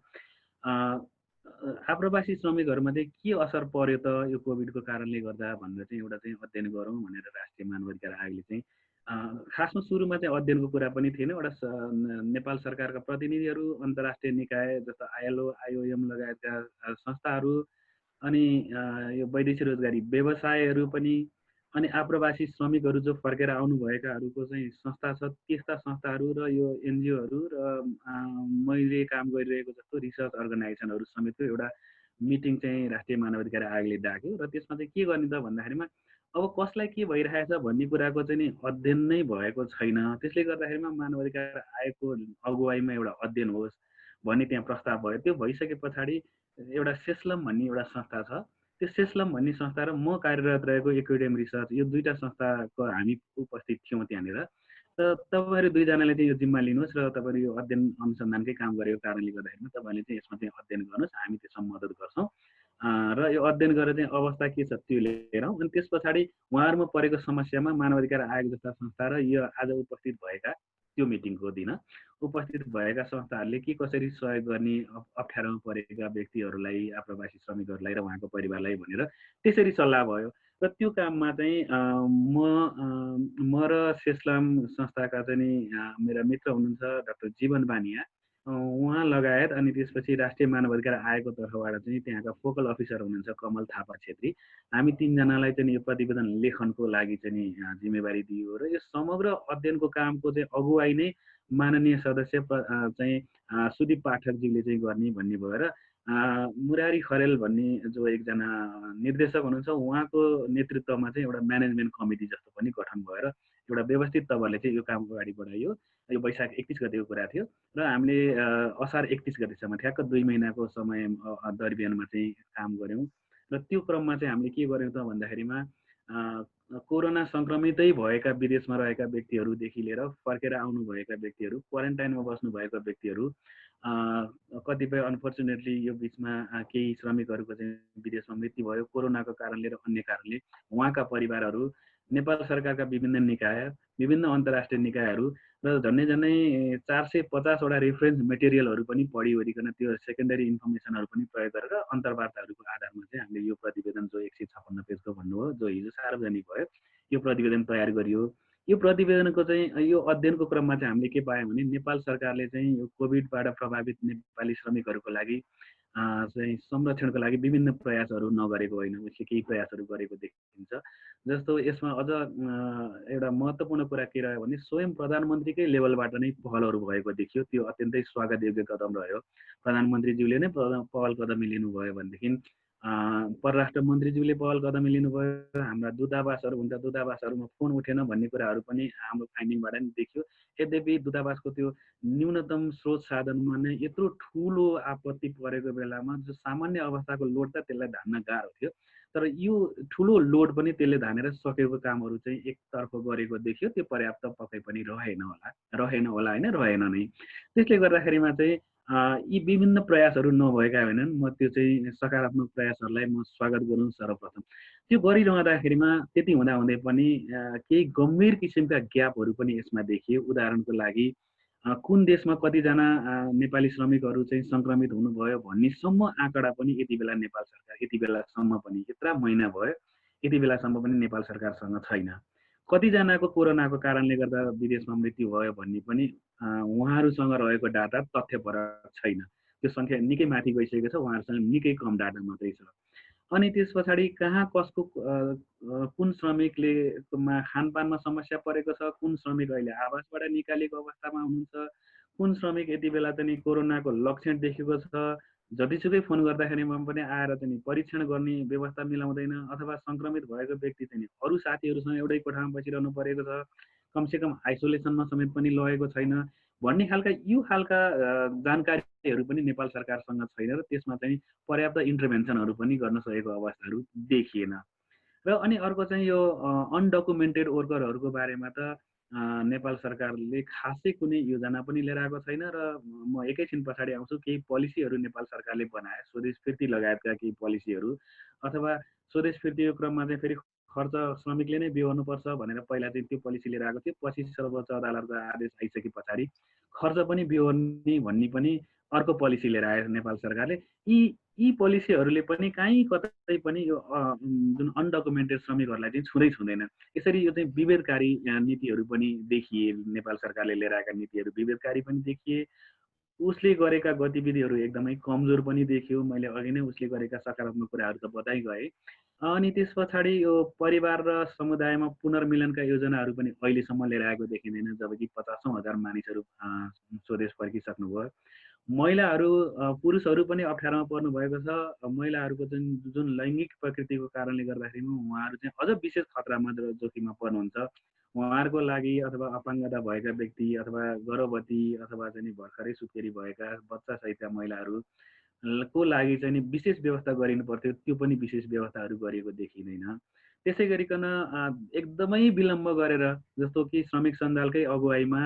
आप्रवासी श्रमिकहरूमा चाहिँ के असर पर्यो त यो कोभिडको कारणले गर्दा भनेर चाहिँ एउटा चाहिँ अध्ययन गरौँ भनेर राष्ट्रिय मानवाधिकार आयोगले चाहिँ खासमा सुरुमा चाहिँ अध्ययनको कुरा पनि थिएन। एउटा नेपाल सरकारका प्रतिनिधिहरू, अन्तर्राष्ट्रिय निकाय जस्तो ILO, IOM लगायतका संस्थाहरू अनि यो वैदेशिक रोजगारी व्यवसायहरू पनि, अनि आप्रवासी श्रमिकहरू जो फर्केर आउनुभएकाहरूको चाहिँ संस्था छ, त्यस्ता संस्थाहरू र यो एनजिओहरू र मैले काम गरिरहेको जस्तो रिसर्च अर्गनाइजेसनहरू समेतको एउटा मिटिङ चाहिँ राष्ट्रिय मानवाधिकार आयोगले डाक्यो र त्यसमा चाहिँ के गर्ने त भन्दाखेरिमा अब कसलाई के भइरहेछ भन्ने कुराको चाहिँ नि अध्ययन नै भएको छैन। त्यसले गर्दाखेरिमा मानवाधिकार आयोगको अगुवाईमा एउटा अध्ययन होस् भन्ने त्यहाँ प्रस्ताव भयो। त्यो भइसके पछाडि एउटा सेस्लम भन्ने एउटा संस्था छ, त्यो सेस्लम भन्ने संस्था र म कार्यरत रहेको इक्विडेम रिसर्च, यो दुईटा संस्थाको हामी उपस्थित थियौँ त्यहाँनिर। र तपाईँहरू दुईजनाले चाहिँ यो जिम्मा लिनुहोस् र तपाईँहरू यो अध्ययन अनुसन्धानकै काम गरेको कारणले गर्दाखेरि तपाईँले चाहिँ यसमा चाहिँ अध्ययन गर्नुहोस्, हामी त्यसमा मद्दत गर्छौँ र यो अध्ययन गरेर चाहिँ अवस्था के छ त्यो लिएर आउँ। अनि त्यस पछाडि उहाँहरूमा परेको समस्यामा मानवाधिकार आयोग जस्ता संस्था र यो आज उपस्थित भएका त्यो मिटिङको दिन उपस्थित भएका संस्थाहरूले के कसरी सहयोग गर्ने अप्ठ्यारोमा परेका व्यक्तिहरूलाई, आप्रवासी श्रमिकहरूलाई र उहाँको परिवारलाई भनेर त्यसरी सल्लाह भयो। र त्यो काममा चाहिँ म र सेस्लाम संस्थाका चाहिँ नि मेरा मित्र हुनुहुन्छ डाक्टर जीवन बानिया, उहाँ लगायत, अनि त्यसपछि राष्ट्रिय मानवाधिकार आयोगको तर्फबाट चाहिँ त्यहाँका फोकल अफिसर हुनुहुन्छ कमल थापा छेत्री, हामी तीनजनालाई चाहिँ यो प्रतिवेदन लेखनको लागि चाहिँ जिम्मेवारी दियो र यो समग्र अध्ययनको कामको चाहिँ अगुवाई नै माननीय सदस्य चाहिँ सुदीप पाठकजीले चाहिँ गर्ने भन्ने भएर मुरारी खरेल भन्ने जो एकजना निर्देशक हुनुहुन्छ उहाँको नेतृत्वमा चाहिँ एउटा म्यानेजमेन्ट कमिटी जस्तो पनि गठन भएर एउटा व्यवस्थित तवरले चाहिँ यो काम अगाडि बढाइयो। यो वैशाख 31 गतेको कुरा थियो र हामीले असार 31 गतेसम्म ठ्याक्क 2 महिनाको समय दरमियानमा चाहिँ काम गऱ्यौँ। र त्यो क्रममा चाहिँ हामीले के गर्यौँ त भन्दाखेरिमा कोरोना सङ्क्रमितै भएका विदेशमा रहेका व्यक्तिहरूदेखि लिएर फर्केर आउनुभएका व्यक्तिहरू, क्वारेन्टाइनमा बस्नुभएका व्यक्तिहरू, कतिपय अनफर्चुनेटली यो बिचमा केही श्रमिकहरूको चाहिँ विदेशमा मृत्यु भयो कोरोनाको कारणले र अन्य कारणले, उहाँका परिवारहरू, नेपाल सरकारका विभिन्न निकाय, विभिन्न अन्तर्राष्ट्रिय निकायहरू र झन्डै झन्डै 450वटा रेफरेन्स मेटेरियलहरू पनि पढिओरिकन त्यो सेकेन्डरी इन्फर्मेसनहरू पनि प्रयोग गरेर अन्तर्वार्ताहरूको आधारमा चाहिँ हामीले यो प्रतिवेदन जो 156 पेजको भन्नुभयो, जो हिजो सार्वजनिक भयो, यो प्रतिवेदन तयार गरियो। यो प्रतिवेदनको चाहिँ यो अध्ययनको क्रममा चाहिँ हामीले के पायौँ भने नेपाल सरकारले चाहिँ यो कोभिडबाट प्रभावित नेपाली श्रमिकहरूको लागि चाहिँ संरक्षणको लागि विभिन्न प्रयासहरू नगरेको होइन, उसले केही प्रयासहरू गरेको देखिन्छ। जस्तो यसमा अझ एउटा महत्त्वपूर्ण कुरा के रह्यो भने स्वयं प्रधानमन्त्रीकै लेभलबाट नै पहलहरू भएको देखियो। त्यो अत्यन्तै स्वागत योग्य कदम रह्यो। प्रधानमन्त्रीज्यूले नै पहल कदमी लिनुभयो भनेदेखि परराष्ट्र मन्त्रीज्यूले पहल कदमी लिनुभयो, हाम्रा दूतावासहरू हुन्छ, दूतावासहरूमा फोन उठेन भन्ने कुराहरू पनि हाम्रो फाइन्डिङबाट नि देखियो। यद्यपि दूतावासको त्यो न्यूनतम स्रोत साधनमा नै यत्रो ठुलो आपत्ति परेको बेलामा जो सामान्य अवस्थाको लोड त त्यसलाई धान्न गाह्रो थियो, तर यो ठुलो लोड पनि त्यसले धानेर सकेको कामहरू चाहिँ एकतर्फ गरेको देखियो। त्यो पर्याप्त पक्कै पनि रहेन होला होइन, रहेन नै। त्यसले गर्दाखेरिमा चाहिँ यी विभिन्न प्रयासहरू नभएका होइनन्। म त्यो चाहिँ सकारात्मक प्रयासहरूलाई म स्वागत गरौँ सर्वप्रथम। त्यो गरिरहँदाखेरिमा त्यति हुँदाहुँदै पनि केही गम्भीर किसिमका ग्यापहरू पनि यसमा देखियो। उदाहरणको लागि कुन देशमा कतिजना नेपाली श्रमिकहरू चाहिँ सङ्क्रमित हुनुभयो भन्नेसम्म आँकडा पनि यति बेला नेपाल सरकार, यति बेलासम्म पनि यत्रा महिना भयो, यति बेलासम्म पनि नेपाल सरकारसँग छैन। कतिजनाको कोरोनाको कारणले गर्दा विदेशमा मृत्यु भयो भन्ने पनि उहाँहरूसँग रहेको डाटा तथ्यपरक छैन। त्यो सङ्ख्या निकै माथि गइसकेको छ, उहाँहरूसँग निकै कम डाटा मात्रै छ। अनि त्यस पछाडि कहाँ कसको कुन श्रमिकले खानपानमा समस्या परेको छ, कुन श्रमिक अहिले आवासबाट निकालेको अवस्थामा हुनुहुन्छ, कुन श्रमिक यति बेला चाहिँ कोरोनाको लक्षण देखेको छ, जतिसुकै फोन गर्दाखेरिमा पनि आएर चाहिँ परीक्षण गर्ने व्यवस्था मिलाउँदैन, अथवा सङ्क्रमित भएको व्यक्ति चाहिँ अरू साथीहरूसँग एउटै कोठामा बसिरहनु परेको छ, कमसेकम आइसोलेसनमा समेत पनि लगेको छैन भन्ने खालका यो खालका जानकारीहरू पनि नेपाल सरकारसँग छैन र त्यसमा चाहिँ पर्याप्त इन्टरभेन्सनहरू पनि गर्न सकेको अवस्थाहरू देखिएन। र अनि अर्को चाहिँ यो अनडकुमेन्टेड वर्करहरूको बारेमा त नेपाल सरकारले खासै कुनै योजना पनि लिएर आएको छैन र म एकैछिन पछाडि आउँछु। केही पोलिसीहरू नेपाल सरकारले बनाए, स्वदेश फिर्ती लगायतका केही पोलिसीहरू, अथवा स्वदेश फिर्तीको क्रममा चाहिँ फेरि खर्च श्रमिकले नै बिहोर्नुपर्छ भनेर पहिला चाहिँ त्यो पोलिसी लिएर आएको थियो। पछि सर्वोच्च अदालतको आदेश आइसके पछाडि खर्च पनि बिहोर्ने भन्ने पनि अर्को पोलिसी लिएर आयो नेपाल सरकारले। यी पोलिसीहरूले पनि कहीँ कतै पनि यो जुन अनडकुमेन्टेड श्रमिकहरूलाई चाहिँ छुँदैन। यसरी यो चाहिँ विभेदकारी नीतिहरू पनि देखिए, नेपाल सरकारले लिएर आएका नीतिहरू विभेदकारी पनि देखिए। उसले गरेका गतिविधिहरू एकदमै कमजोर पनि देखियो। मैले अघि नै उसले गरेका सकारात्मक कुराहरू त बताइ गएँ। अनि त्यस पछाडि यो परिवार र समुदायमा पुनर्मिलनका योजनाहरू पनि अहिलेसम्म लिएर आएको देखिँदैन, जबकि 50,000 मानिसहरू स्वदेश फर्किसक्नुभयो। महिलाहरू पुरुषहरू पनि अप्ठ्यारोमा पर्नु भएको छ। महिलाहरूको जुन लैङ्गिक प्रकृतिको कारणले गर्दाखेरि उहाँहरू चाहिँ अझ विशेष खतरामा जोखिममा पर्नुहुन्छ। उहाँहरूको लागि अथवा अपाङ्गता भएका व्यक्ति अथवा गर्भवती अथवा चाहिँ भर्खरै सुत्केरी भएका बच्चासहितका महिलाहरू को लागि चाहिँ विशेष व्यवस्था गरिनु पर्थ्यो, त्यो पनि विशेष व्यवस्थाहरू गरिएको देखिँदैन। त्यसै गरिकन एकदमै विलम्ब गरेर, जस्तो कि श्रमिक सञ्जालकै अगुवाईमा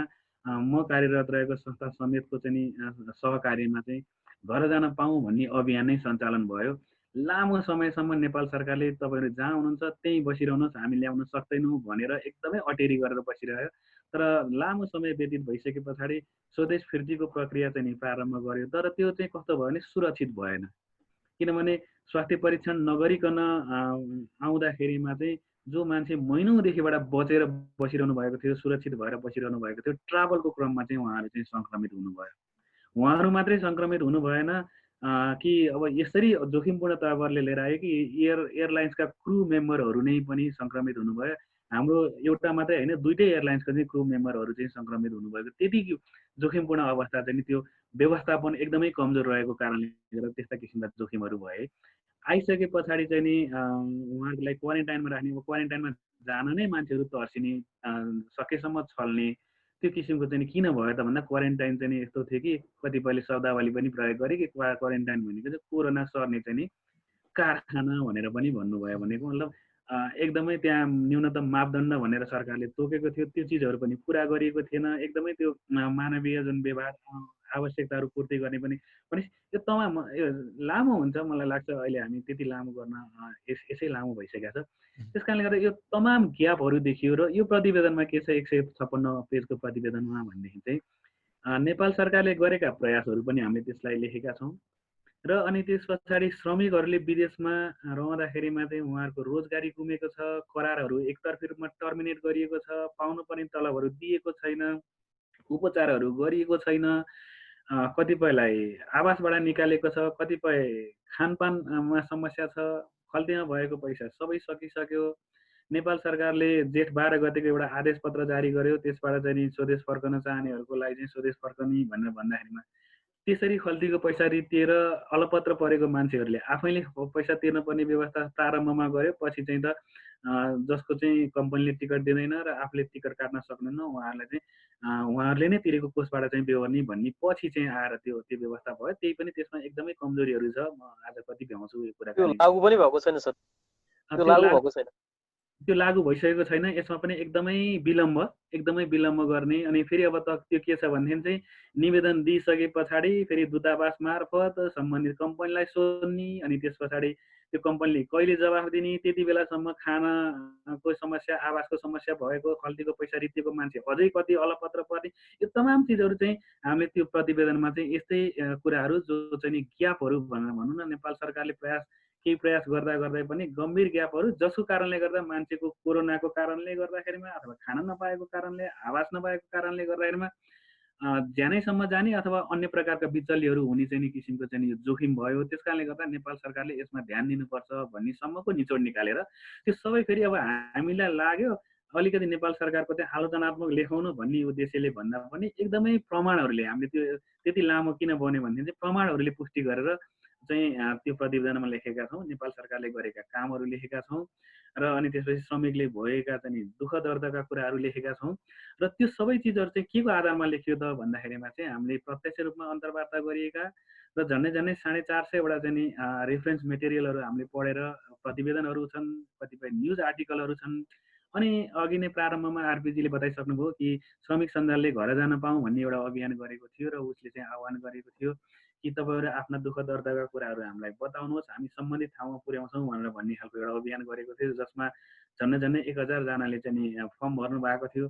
म कार्यरत रहेको संस्था समेतको चाहिँ सहकार्यमा चाहिँ घर जान पाऊँ भन्ने अभियान नै सञ्चालन भयो। लामो समयसम्म नेपाल सरकारले तपाईँहरू जहाँ हुनुहुन्छ त्यहीँ बसिरहनुहोस्, हामी ल्याउन सक्दैनौँ भनेर एकदमै अटेरी गरेर बसिरह्यो। तर लामो समय व्यतीत भइसके पछाडि स्वदेश फिर्तीको प्रक्रिया चाहिँ प्रारम्भ गर्यो। तर त्यो चाहिँ कस्तो भयो भने सुरक्षित भएन, किनभने स्वास्थ्य परीक्षण नगरिकन आउँदाखेरिमा चाहिँ जो मान्छे महिनौदेखिबाट बचेर बसिरहनु भएको थियो, सुरक्षित भएर बसिरहनु भएको थियो, ट्राभलको क्रममा चाहिँ उहाँहरू चाहिँ सङ्क्रमित हुनुभयो। उहाँहरू मात्रै सङ्क्रमित हुनु भएन कि अब यसरी जोखिमपूर्ण तवरले लिएर आयो कि एयरलाइन्सका क्रू मेम्बरहरू नै पनि सङ्क्रमित हुनुभयो। हाम्रो एउटा मात्रै होइन, दुईटै एयरलाइन्सको चाहिँ क्रू मेम्बरहरू चाहिँ सङ्क्रमित हुनुभएको। त्यति जोखिमपूर्ण अवस्था चाहिँ त्यो व्यवस्थापन एकदमै कमजोर रहेको कारणले गर्दा त्यस्ता किसिमका जोखिमहरू भए। आइसके पछाडि चाहिँ नि उहाँहरूलाई क्वारेन्टाइनमा राख्ने, क्वारेन्टाइनमा जान नै मान्छेहरू तर्सिने, सकेसम्म छल्ने, त्यो किसिमको चाहिँ किन भयो त भन्दा क्वारेन्टाइन चाहिँ यस्तो थियो कि कतिपयले शब्दावली पनि प्रयोग गरे कि क्वारेन्टाइन भनेको चाहिँ कोरोना सर्ने चाहिँ कारखाना भनेर पनि भन्नुभयो। भनेको मतलब एकदमै त्यहाँ न्यूनतम मापदण्ड भनेर सरकारले तोकेको थियो, त्यो चिजहरू पनि पुरा गरिएको थिएन। एकदमै त्यो मानवीय जुन व्यवहार आवश्यकताहरू पूर्ति गर्ने पनि यो तमाम लामो हुन्छ। मलाई लाग्छ अहिले हामी त्यति लामो गर्न यसै लामो भइसकेको छ। त्यस कारणले गर्दा यो तमाम ग्यापहरू देखियो। र यो प्रतिवेदनमा के छ 156 पेजको प्रतिवेदनमा भनेदेखि चाहिँ नेपाल सरकारले गरेका प्रयासहरू पनि हामीले त्यसलाई लेखेका छौँ। र अनि त्यस पछाडि श्रमिकहरूले विदेशमा रहँदाखेरिमा चाहिँ उहाँहरूको रोजगारी गुमेको छ, करारहरू एकतर्फी रूपमा टर्मिनेट गरिएको छ, पाउनुपर्ने तलबहरू दिएको छैन, उपचारहरू गरिएको छैन, कतिपयलाई आवासबाट निकालेको छ, कतिपय खानपानमा समस्या छ, खल्तीमा भएको पैसा सबै सकिसक्यो। नेपाल सरकारले जेठ 12 गतेको एउटा आदेश पत्र जारी गर्यो, त्यसबाट चाहिँ स्वदेश फर्कन चाहनेहरूको लागि चाहिँ स्वदेश फर्कने भनेर भन्दाखेरिमा त्यसरी खल्तीको पैसा रितिएर अलपत्र परेको मान्छेहरूले आफैले पैसा तिर्नुपर्ने व्यवस्था प्रारम्भमा गर्यो। पछि चाहिँ त जसको चाहिँ कम्पनीले टिकट दिँदैन र आफूले टिकट काट्न सक्दैन उहाँहरूलाई चाहिँ उहाँहरूले नै तिरेको कोषबाट चाहिँ बेहोर्ने भन्ने पछि चाहिँ आएर त्यो व्यवस्था भयो। त्यही पनि त्यसमा एकदमै कमजोरीहरू छ। म आज कति भ्याउँछु यो कुराकानी। लागू पनि भएको छैन सर, त्यो लागू भएको छैन, त्यो लागू भइसकेको छैन। यसमा पनि एकदमै विलम्ब गर्ने। अनि फेरि अब त त्यो के छ भनेदेखि चाहिँ निवेदन दिइसके पछाडि फेरि दूतावास मार्फत सम्बन्धित कम्पनीलाई सोध्ने, अनि त्यस पछाडि त्यो कम्पनीले कहिले जवाफ दिने, त्यति बेलासम्म खानाको समस्या, आवासको समस्या भएको, खल्तीको पैसा रितिएको मान्छे अझै कति अलपत्र पर्ने, यो तमाम चिजहरू चाहिँ हामीले त्यो प्रतिवेदनमा चाहिँ यस्तै कुराहरू जो चाहिँ ग्यापहरू भनेर भनौँ न, नेपाल सरकारले केही प्रयास गर्दा गर्दै पनि गम्भीर ग्यापहरू, जसको कारणले गर्दा मान्छेको कोरोनाको कारणले गर्दाखेरिमा अथवा खाना नपाएको कारणले, आवास नपाएको कारणले गर्दाखेरिमा ज्यानैसम्म जाने अथवा अन्य प्रकारका विचल्यहरू हुने चाहिँ किसिमको चाहिँ यो जोखिम भयो। त्यस कारणले गर्दा नेपाल सरकारले यसमा ध्यान दिनुपर्छ भन्नेसम्मको निचोड निकालेर त्यो सबै फेरि अब हामीलाई लाग्यो अलिकति नेपाल सरकारको चाहिँ आलोचनात्मक लेखाउनु भन्ने उद्देश्यले भन्दा पनि एकदमै प्रमाणहरूले हामीले त्यो त्यति लामो किन बन्यो भनेदेखि चाहिँ प्रमाणहरूले पुष्टि गरेर चाहिँ त्यो प्रतिवेदनमा लेखेका छौँ। नेपाल सरकारले गरेका कामहरू लेखेका छौँ र अनि त्यसपछि श्रमिकले भएका चाहिँ दुःख दर्दका कुराहरू लेखेका छौँ। र त्यो सबै चिजहरू चाहिँ के को आधारमा लेखियो त भन्दाखेरिमा चाहिँ हामीले प्रत्यक्ष रूपमा अन्तर्वार्ता गरिएका र झन्डै 450वटा चाहिँ रेफरेन्स मेटेरियलहरू हामीले पढेर प्रतिवेदनहरू छन्, कतिपय न्युज आर्टिकलहरू छन्। अनि अघि नै प्रारम्भमा आरपीजीले बताइसक्नुभयो कि श्रमिक सञ्जालले घर जान पाऊँ भन्ने एउटा अभियान गरेको थियो र उसले चाहिँ आह्वान गरेको थियो कि तपाईँहरू आफ्ना दुःख दर्दका कुराहरू हामीलाई बताउनुहोस्, हामी सम्बन्धित ठाउँमा पुर्याउँछौँ भनेर भन्ने खालको एउटा अभियान गरेको थियो, जसमा झन्डै 1000 जनाले चाहिँ फर्म भर्नु भएको थियो।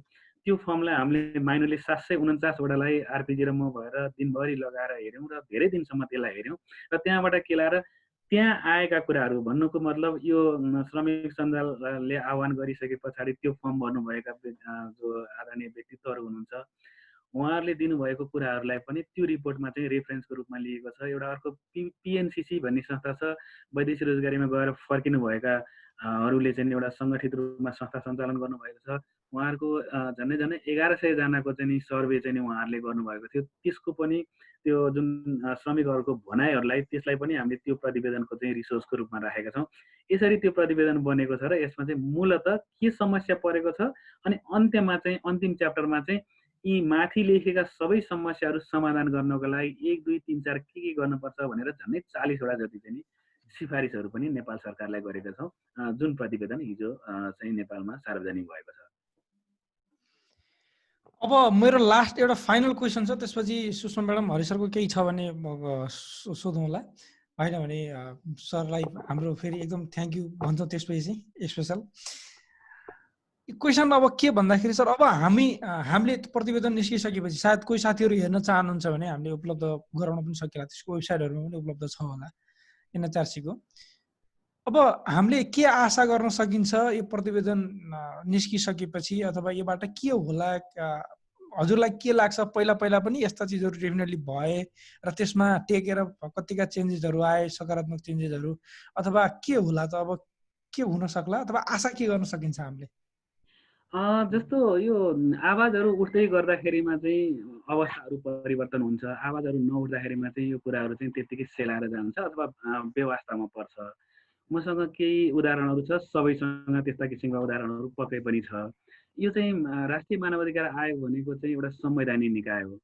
त्यो फर्मलाई हामीले माइनरले 749वटालाई आरपीजी र म भएर दिनभरि लगाएर हेऱ्यौँ र धेरै दिनसम्म त्यसलाई हेऱ्यौँ। र त्यहाँबाट के लाएर त्यहाँ आएका कुराहरू भन्नुको मतलब यो श्रमिक सञ्जालले आह्वान गरिसके पछाडि त्यो फर्म भर्नुभएका जो आदरणीय व्यक्तित्वहरू हुनुहुन्छ उहाँहरूले दिनुभएको कुराहरूलाई पनि त्यो रिपोर्टमा चाहिँ रेफरेन्सको रूपमा लिएको छ। एउटा अर्को पिएनसिसी भन्ने संस्था छ, वैदेशिक रोजगारीमा गएर फर्किनुभएका हरूले चाहिँ एउटा सङ्गठित रूपमा संस्था सञ्चालन गर्नुभएको छ। उहाँहरूको झन्डै झन्डै 1100 जनाको चाहिँ सर्वे चाहिँ उहाँहरूले गर्नुभएको थियो। त्यसको पनि त्यो जुन श्रमिकहरूको भनाइहरूलाई त्यसलाई पनि हामीले त्यो प्रतिवेदनको चाहिँ रिसोर्सको रूपमा राखेका छौँ। यसरी त्यो प्रतिवेदन बनेको छ र यसमा चाहिँ मूलतः के समस्या परेको छ अनि अन्त्यमा चाहिँ अन्तिम च्याप्टरमा चाहिँ यी माथि लेखेका सबै समस्याहरू समाधान गर्नको लागि 1 2 3 4 के गर्नुपर्छ भनेर झन्डै 40 वटा जति चाहिँ सिफारिसहरू पनि नेपाल सरकारलाई गरेका छौँ, जुन प्रतिवेदन हिजो चाहिँ नेपालमा सार्वजनिक भएको छ। अब मेरो लास्ट एउटा फाइनल क्वेसन छ, त्यसपछि सुषमा म्याडम हरि सरको केही छ भने सोधौँ होला, होइन भने सरलाई हाम्रो फेरि एकदम थ्याङ्क यू भन्छौँ त्यसपछि चाहिँ स्पेसल क्वेसन। अब के भन्दाखेरि सर, अब हामीले प्रतिवेदन निस्किसकेपछि सायद कोही साथीहरू हेर्न चाहनुहुन्छ भने हामीले उपलब्ध गराउन पनि सकिएला, त्यसको वेबसाइटहरूमा पनि उपलब्ध छ होला एनएचआरसीको। अब हामीले के आशा गर्न सकिन्छ यो प्रतिवेदन निस्किसकेपछि, अथवा योबाट के होला, हजुरलाई के लाग्छ? पहिला पनि यस्ता चिजहरू डेफिनेटली भए र त्यसमा टेकेर कतिका चेन्जेसहरू आए, सकारात्मक चेन्जेसहरू, अथवा के होला त? अब के हुन सक्ला अथवा आशा के गर्न सकिन्छ हामीले? जस्तो यो आवाजहरू उठ्दै गर्दाखेरिमा चाहिँ अवस्थाहरू परिवर्तन हुन्छ, आवाजहरू नउठ्दाखेरिमा चाहिँ यो कुराहरू चाहिँ त्यत्तिकै सेलाएर जान्छ अथवा व्यवस्थामा पर्छ। मसँग केही उदाहरणहरू छ, सबैसँग त्यस्ता किसिमका उदाहरणहरू पक्कै पनि छ। यो चाहिँ राष्ट्रिय मानवाधिकार आयोग भनेको चाहिँ एउटा संवैधानिक निकाय हो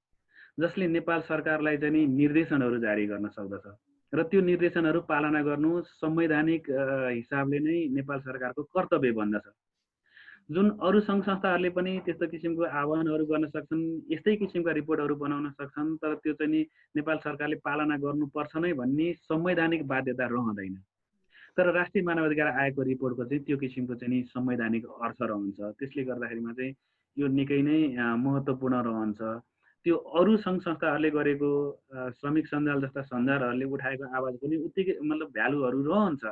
जसले नेपाल सरकारलाई चाहिँ निर्देशनहरू जारी गर्न सक्दछ र त्यो निर्देशनहरू पालना गर्नु संवैधानिक हिसाबले नै नेपाल सरकारको कर्तव्य बन्दछ। जुन अरू सङ्घ संस्थाहरूले पनि त्यस्तो किसिमको आह्वानहरू गर्न सक्छन्, यस्तै किसिमका रिपोर्टहरू बनाउन सक्छन्, तर त्यो चाहिँ नेपाल सरकारले पालना गर्नुपर्छ नै भन्ने संवैधानिक बाध्यता रहँदैन। तर राष्ट्रिय मानवाधिकार आयोगको रिपोर्टको चाहिँ त्यो किसिमको चाहिँ संवैधानिक अर्थ रहन्छ। त्यसले गर्दाखेरिमा चाहिँ यो निकै नै महत्त्वपूर्ण रहन्छ। त्यो अरू सङ्घ संस्थाहरूले गरेको श्रमिक सञ्जाल जस्ता सञ्जालहरूले उठाएको आवाज पनि उत्तिकै मतलब भ्यालुहरू रहन्छ,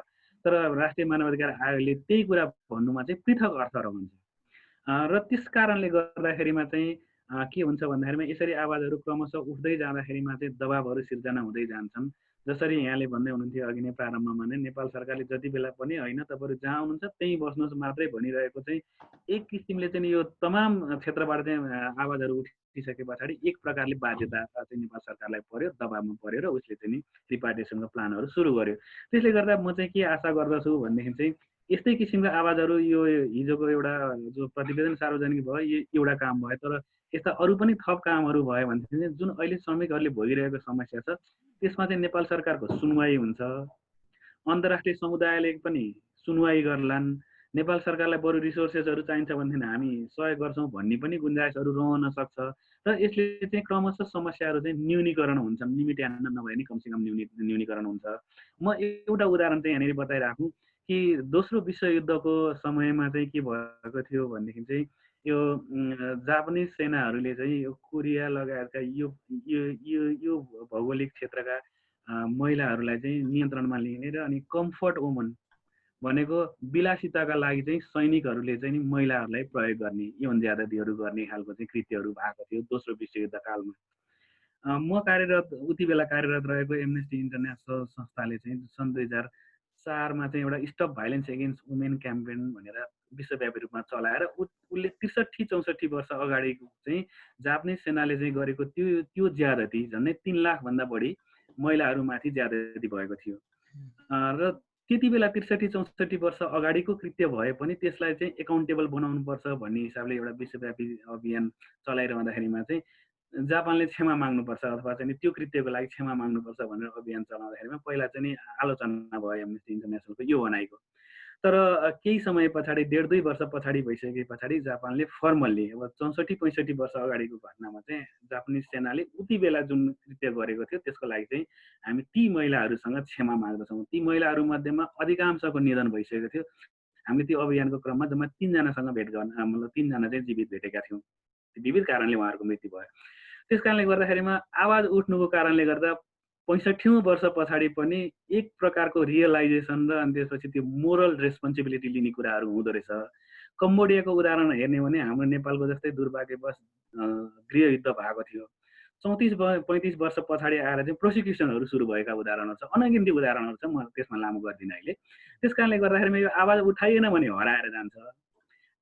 तर राष्ट्रिय मानवाधिकार आयोगले त्यही कुरा भन्नुमा चाहिँ पृथक अर्थ रहन्छ। र त्यस कारणले गर्दाखेरिमा चाहिँ के हुन्छ भन्दाखेरिमा यसरी आवाजहरू क्रमशः उठ्दै जाँदाखेरिमा चाहिँ दबावहरू सिर्जना हुँदै जान्छन्। जसरी यहाँले भन्दै हुनुहुन्थ्यो अघि नै प्रारम्भमा नै, नेपाल सरकारले जति बेला पनि होइन तपाईँहरू जहाँ हुनुहुन्छ त्यहीँ बस्नुहोस् मात्रै भनिरहेको चाहिँ एक किसिमले चाहिँ यो तमाम क्षेत्रबाट चाहिँ आवाजहरू उठिसके पछाडि एक प्रकारले बाध्यता चाहिँ नेपाल सरकारलाई पर्यो, दबावमा पर्यो र उसले चाहिँ रिपार्टिसनको प्लानहरू सुरु गर्यो। त्यसले गर्दा म चाहिँ के आशा गर्दछु भनेदेखि चाहिँ यस्तै किसिमका आवाजहरू यो हिजोको एउटा जो प्रतिवेदन सार्वजनिक भयो एउटा काम भयो, तर यस्ता अरू पनि थप कामहरू भयो भनेदेखि जुन अहिले श्रमिकहरूले भोगिरहेको समस्या छ त्यसमा चाहिँ नेपाल सरकारको सुनवाई हुन्छ, अन्तर्राष्ट्रिय समुदायले पनि सुनवाई गर्लान्, नेपाल सरकारलाई बरु रिसोर्सेसहरू चाहिन्छ भनेदेखि हामी सहयोग गर्छौँ भन्ने पनि गुन्जाइसहरू रहन सक्छ र यसले चाहिँ क्रमशः समस्याहरू चाहिँ न्यूनीकरण हुन्छन्, निमिट्यान्न नभए नि कमसेकम न्यूनीकरण हुन्छ। म एउटा उदाहरण चाहिँ यहाँनिर बताइराखौँ कि दोस्रो विश्वयुद्धको समयमा चाहिँ के भएको थियो भनेदेखि चाहिँ यो जापानिज सेनाहरूले चाहिँ यो कोरिया लगायतका यो भौगोलिक क्षेत्रका महिलाहरूलाई चाहिँ नियन्त्रणमा लिने र अनि कम्फर्ट वुमन भनेको विलासिताका लागि चाहिँ सैनिकहरूले चाहिँ महिलाहरूलाई प्रयोग गर्ने, यौन ज्यादतीहरू गर्ने खालको चाहिँ कृत्यहरू भएको थियो दोस्रो विश्वयुद्ध कालमा। म कार्यरत उति बेला कार्यरत रहेको एमनेस्टी इन्टरनेसनल संस्थाले चाहिँ सन् 2004मा चाहिँ एउटा stop violence against women campaign भनेर विश्वव्यापी रूपमा चलाएर उसले 63-64 वर्ष अगाडिको चाहिँ जापानिज सेनाले चाहिँ गरेको त्यो ज्यादती झन्डै 3 लाखभन्दा बढी महिलाहरूमाथि ज्यादती भएको थियो र त्यति बेला 63-64 वर्ष अगाडिको कृत्य भए पनि त्यसलाई चाहिँ एकाउन्टेबल बनाउनुपर्छ भन्ने हिसाबले एउटा विश्वव्यापी अभियान चलाइरहँदाखेरिमा चाहिँ जापानले क्षमा माग्नुपर्छ अथवा चाहिँ त्यो कृत्यको लागि क्षमा माग्नुपर्छ भनेर अभियान चलाउँदाखेरिमा पहिला चाहिँ आलोचना भयो एमनेस्टी इन्टरनेसनलको यो भनाइको। तर केही समय पछाडि 1.5-2 वर्ष पछाडि भइसके पछाडि जापानले फर्मल्ली अब 64-65 वर्ष अगाडिको घटनामा चाहिँ जापानिज सेनाले उति बेला जुन कृत्य गरेको थियो त्यसको लागि चाहिँ हामी ती महिलाहरूसँग क्षमा माग्दछौँ। ती महिलाहरूमध्येमा अधिकांशको निधन भइसकेको थियो। हामीले त्यो अभियानको क्रममा जम्मा 3 जनासँग भेट गर्न मतलब 3 जना चाहिँ जीवित भेटेका थियौँ। विविध कारणले उहाँहरूको मृत्यु भयो। त्यस कारणले गर्दाखेरिमा आवाज उठ्नुको कारणले गर्दा 65औं वर्ष पछाडि पनि एक प्रकारको रियलाइजेसन र अनि त्यसपछि त्यो मोरल रेस्पोन्सिबिलिटी लिने कुराहरू हुँदो रहेछ। कम्बोडियाको उदाहरण हेर्ने भने हाम्रो नेपालको जस्तै दुर्भाग्यवश गृहयुद्ध भएको थियो। 34-35 वर्ष पछाडि आएर चाहिँ प्रोसिक्युसनहरू सुरु भएका उदाहरणहरू छ, अनगिन्ती उदाहरणहरू छ। म त्यसमा लामो गर्दिनँ अहिले। त्यस कारणले गर्दाखेरिमा यो आवाज उठाइएन भने हराएर जान्छ।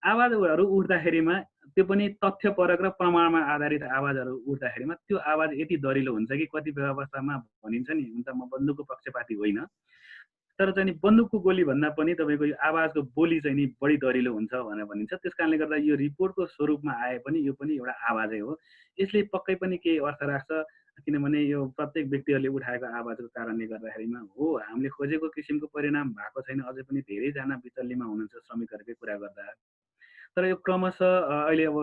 आवाजहरू उठ्दाखेरिमा त्यो पनि तथ्यपरक र प्रमाणमा आधारित आवाजहरू उठ्दाखेरिमा त्यो आवाज यति दरिलो हुन्छ कि कतिपय अवस्थामा भनिन्छ नि, हुन्छ म बन्दुकको पक्षपाती होइन, तर चाहिँ नि बन्दुकको गोली भन्दा पनि तपाईँको यो आवाजको बोली चाहिँ नि बढी दरिलो हुन्छ भनेर भनिन्छ। त्यस कारणले गर्दा यो रिपोर्टको स्वरूपमा आए पनि यो पनि एउटा आवाजै हो। यसले पक्कै पनि केही अर्थ राख्छ, किनभने यो प्रत्येक व्यक्तिहरूले उठाएको आवाजको कारणले गर्दाखेरिमा हो हामीले खोजेको किसिमको परिणाम भएको छैन। अझै पनि धेरैजना बिचल्लीमा हुनुहुन्छ श्रमिकहरूकै कुरा गर्दा। तर यो क्रमशः अहिले अब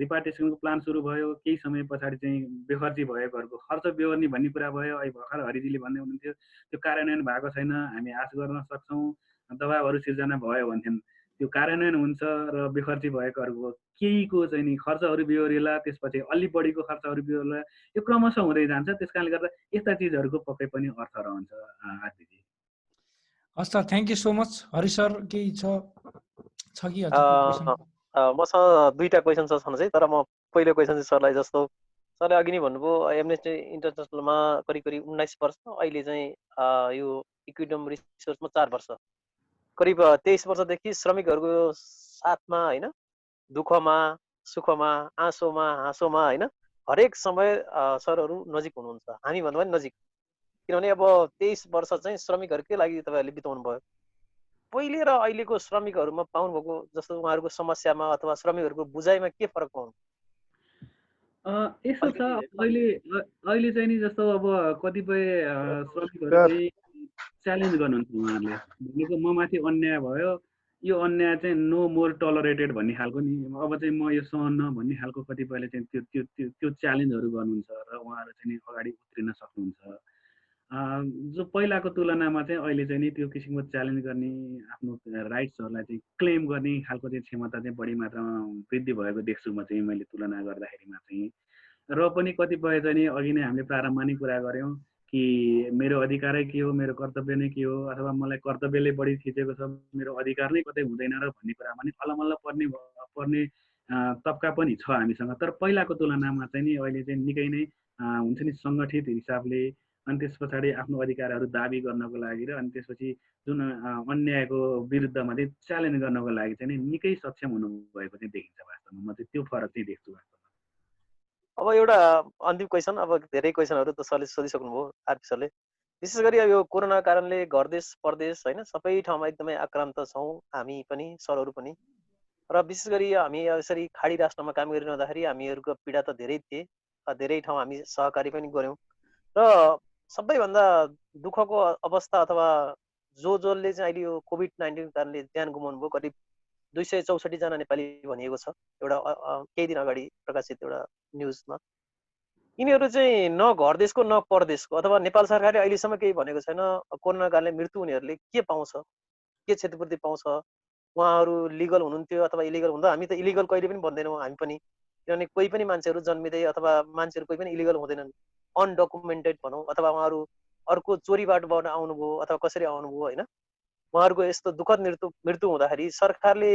रिपार्टेसनको प्लान सुरु भयो। केही समय पछाडि चाहिँ बेखर्ची भएकोहरूको खर्च बेहोर्ने भन्ने कुरा भयो। अहिले भर्खर हरिजीले भन्दै हुनुहुन्थ्यो त्यो कार्यान्वयन भएको छैन, हामी आश गर्न सक्छौँ दबाबहरू सिर्जना भयो भनेदेखि त्यो कार्यान्वयन हुन्छ र बेखर्ची भएकोहरूको केहीको चाहिँ नि खर्चहरू बेहोरिएला, त्यसपछि अलि बढीको खर्चहरू बेहोरिएला, यो क्रमशः हुँदै जान्छ। त्यस कारणले गर्दा यस्ता चिजहरूको पक्कै पनि अर्थ रहन्छ। आदिजी हस् sir, thank you so much. Hari sir केही छ कि मसँग दुईटा क्वेसन छ छन् चाहिँ, तर म पहिलो क्वेसन चाहिँ सरलाई जस्तो सरले अघि नै भन्नुभयो एमनेस्टी इन्टरनेसनलमा करिब 19 वर्ष, अहिले चाहिँ यो इक्विडम रिसोर्समा 4 वर्ष, करिब 23 वर्षदेखि श्रमिकहरूको साथमा होइन, दुःखमा सुखमा आँसोमा हाँसोमा होइन, हरेक समय सरहरू नजिक हुनुहुन्छ, हामी भन्दा पनि नजिक। किनभने अब 23 वर्ष चाहिँ श्रमिकहरूकै लागि तपाईँहरूले बिताउनु भयो। पहिले र अहिलेको श्रमिकहरूमा पाउनुभएको जस्तो उहाँहरूको समस्यामा अथवा श्रमिकहरूको बुझाइमा के फरक पाउनु? यसो छ, अहिले चाहिँ नि जस्तो अब कतिपय श्रमिकहरू चाहिँ च्यालेन्ज गर्नुहुन्छ उहाँहरूले, भनेको म माथि अन्याय भयो, यो अन्याय चाहिँ नो मोर टलरेटेड भन्ने खालको नि, अब चाहिँ म यो सहन्न भन्ने खालको कतिपयले चाहिँ त्यो च्यालेन्जहरू गर्नुहुन्छ र उहाँहरू चाहिँ नि अगाडि उत्रिन सक्नुहुन्छ। जो पहिलाको तुलनामा चाहिँ अहिले चाहिँ नि त्यो किसिमको च्यालेन्ज गर्ने, आफ्नो राइट्सहरूलाई चाहिँ क्लेम गर्ने खालको चाहिँ क्षमता चाहिँ बढी मात्रामा वृद्धि भएको देख्छु म चाहिँ, मैले तुलना गर्दाखेरिमा चाहिँ। र पनि कतिपय चाहिँ नि अघि नै हामीले प्रारम्भमा नै कुरा गऱ्यौँ कि मेरो अधिकारै के हो, मेरो कर्तव्य नै के हो, अथवा मलाई कर्तव्यले बढी थिचेको छ, मेरो अधिकार नै कतै हुँदैन र भन्ने कुरामा नि अलमल्ल पर्ने तबका पनि छ हामीसँग। तर पहिलाको तुलनामा चाहिँ नि अहिले चाहिँ निकै नै हुन्छ नि सङ्गठित हिसाबले, अनि त्यस पछाडि आफ्नो अधिकारहरू दाबी गर्नको लागि र अनि त्यसपछि जुन अन्यायको विरुद्धमा चाहिँ च्यालेन्ज गर्नको लागि चाहिँ निकै सक्षम हुनुभएको चाहिँ देखिन्छ वास्तवमा। म चाहिँ त्यो फरक चाहिँ देख्छु वास्तवमा। अब एउटा अन्तिम क्वेसन, अब धेरै क्वेसनहरू त सरले सोधिसक्नुभयो आरपी सरले। विशेष गरी अब यो कोरोना कारणले घर देश परदेश होइन सबै ठाउँमा एकदमै आक्रान्त छौँ हामी पनि, सरहरू पनि। र विशेष गरी हामी यसरी खाडी राष्ट्रमा काम गरिरहँदाखेरि हामीहरूको पीडा त धेरै थिए, धेरै ठाउँ हामी सहकारी पनि गऱ्यौँ। र सबैभन्दा दुःखको अवस्था अथवा जसले चाहिँ अहिले यो कोभिड-19 कारणले ज्यान गुमाउनु भयो, करिब 264 जना नेपाली भनिएको छ एउटा केही दिन अगाडि प्रकाशित एउटा न्युजमा। यिनीहरू चाहिँ न घर देशको न परदेशको, अथवा नेपाल सरकारले अहिलेसम्म केही भनेको छैन। कोरोना कारणले मृत्यु हुनेहरूले के पाउँछ, के क्षतिपूर्ति पाउँछ, उहाँहरू लिगल हुनुहुन्थ्यो अथवा इलिगल हुँदा, हामी त इलिगल कहिले पनि भन्दैनौँ हामी पनि, किनभने कोही पनि मान्छेहरू जन्मिँदै अथवा मान्छेहरू कोही पनि इलिगल हुँदैनन्, अनडकुमेन्टेड भनौँ, अथवा उहाँहरू अर्को चोरीबाटबाट आउनुभयो अथवा कसरी आउनुभयो होइन, उहाँहरूको यस्तो दुःखद मृत्यु हुँदाखेरि सरकारले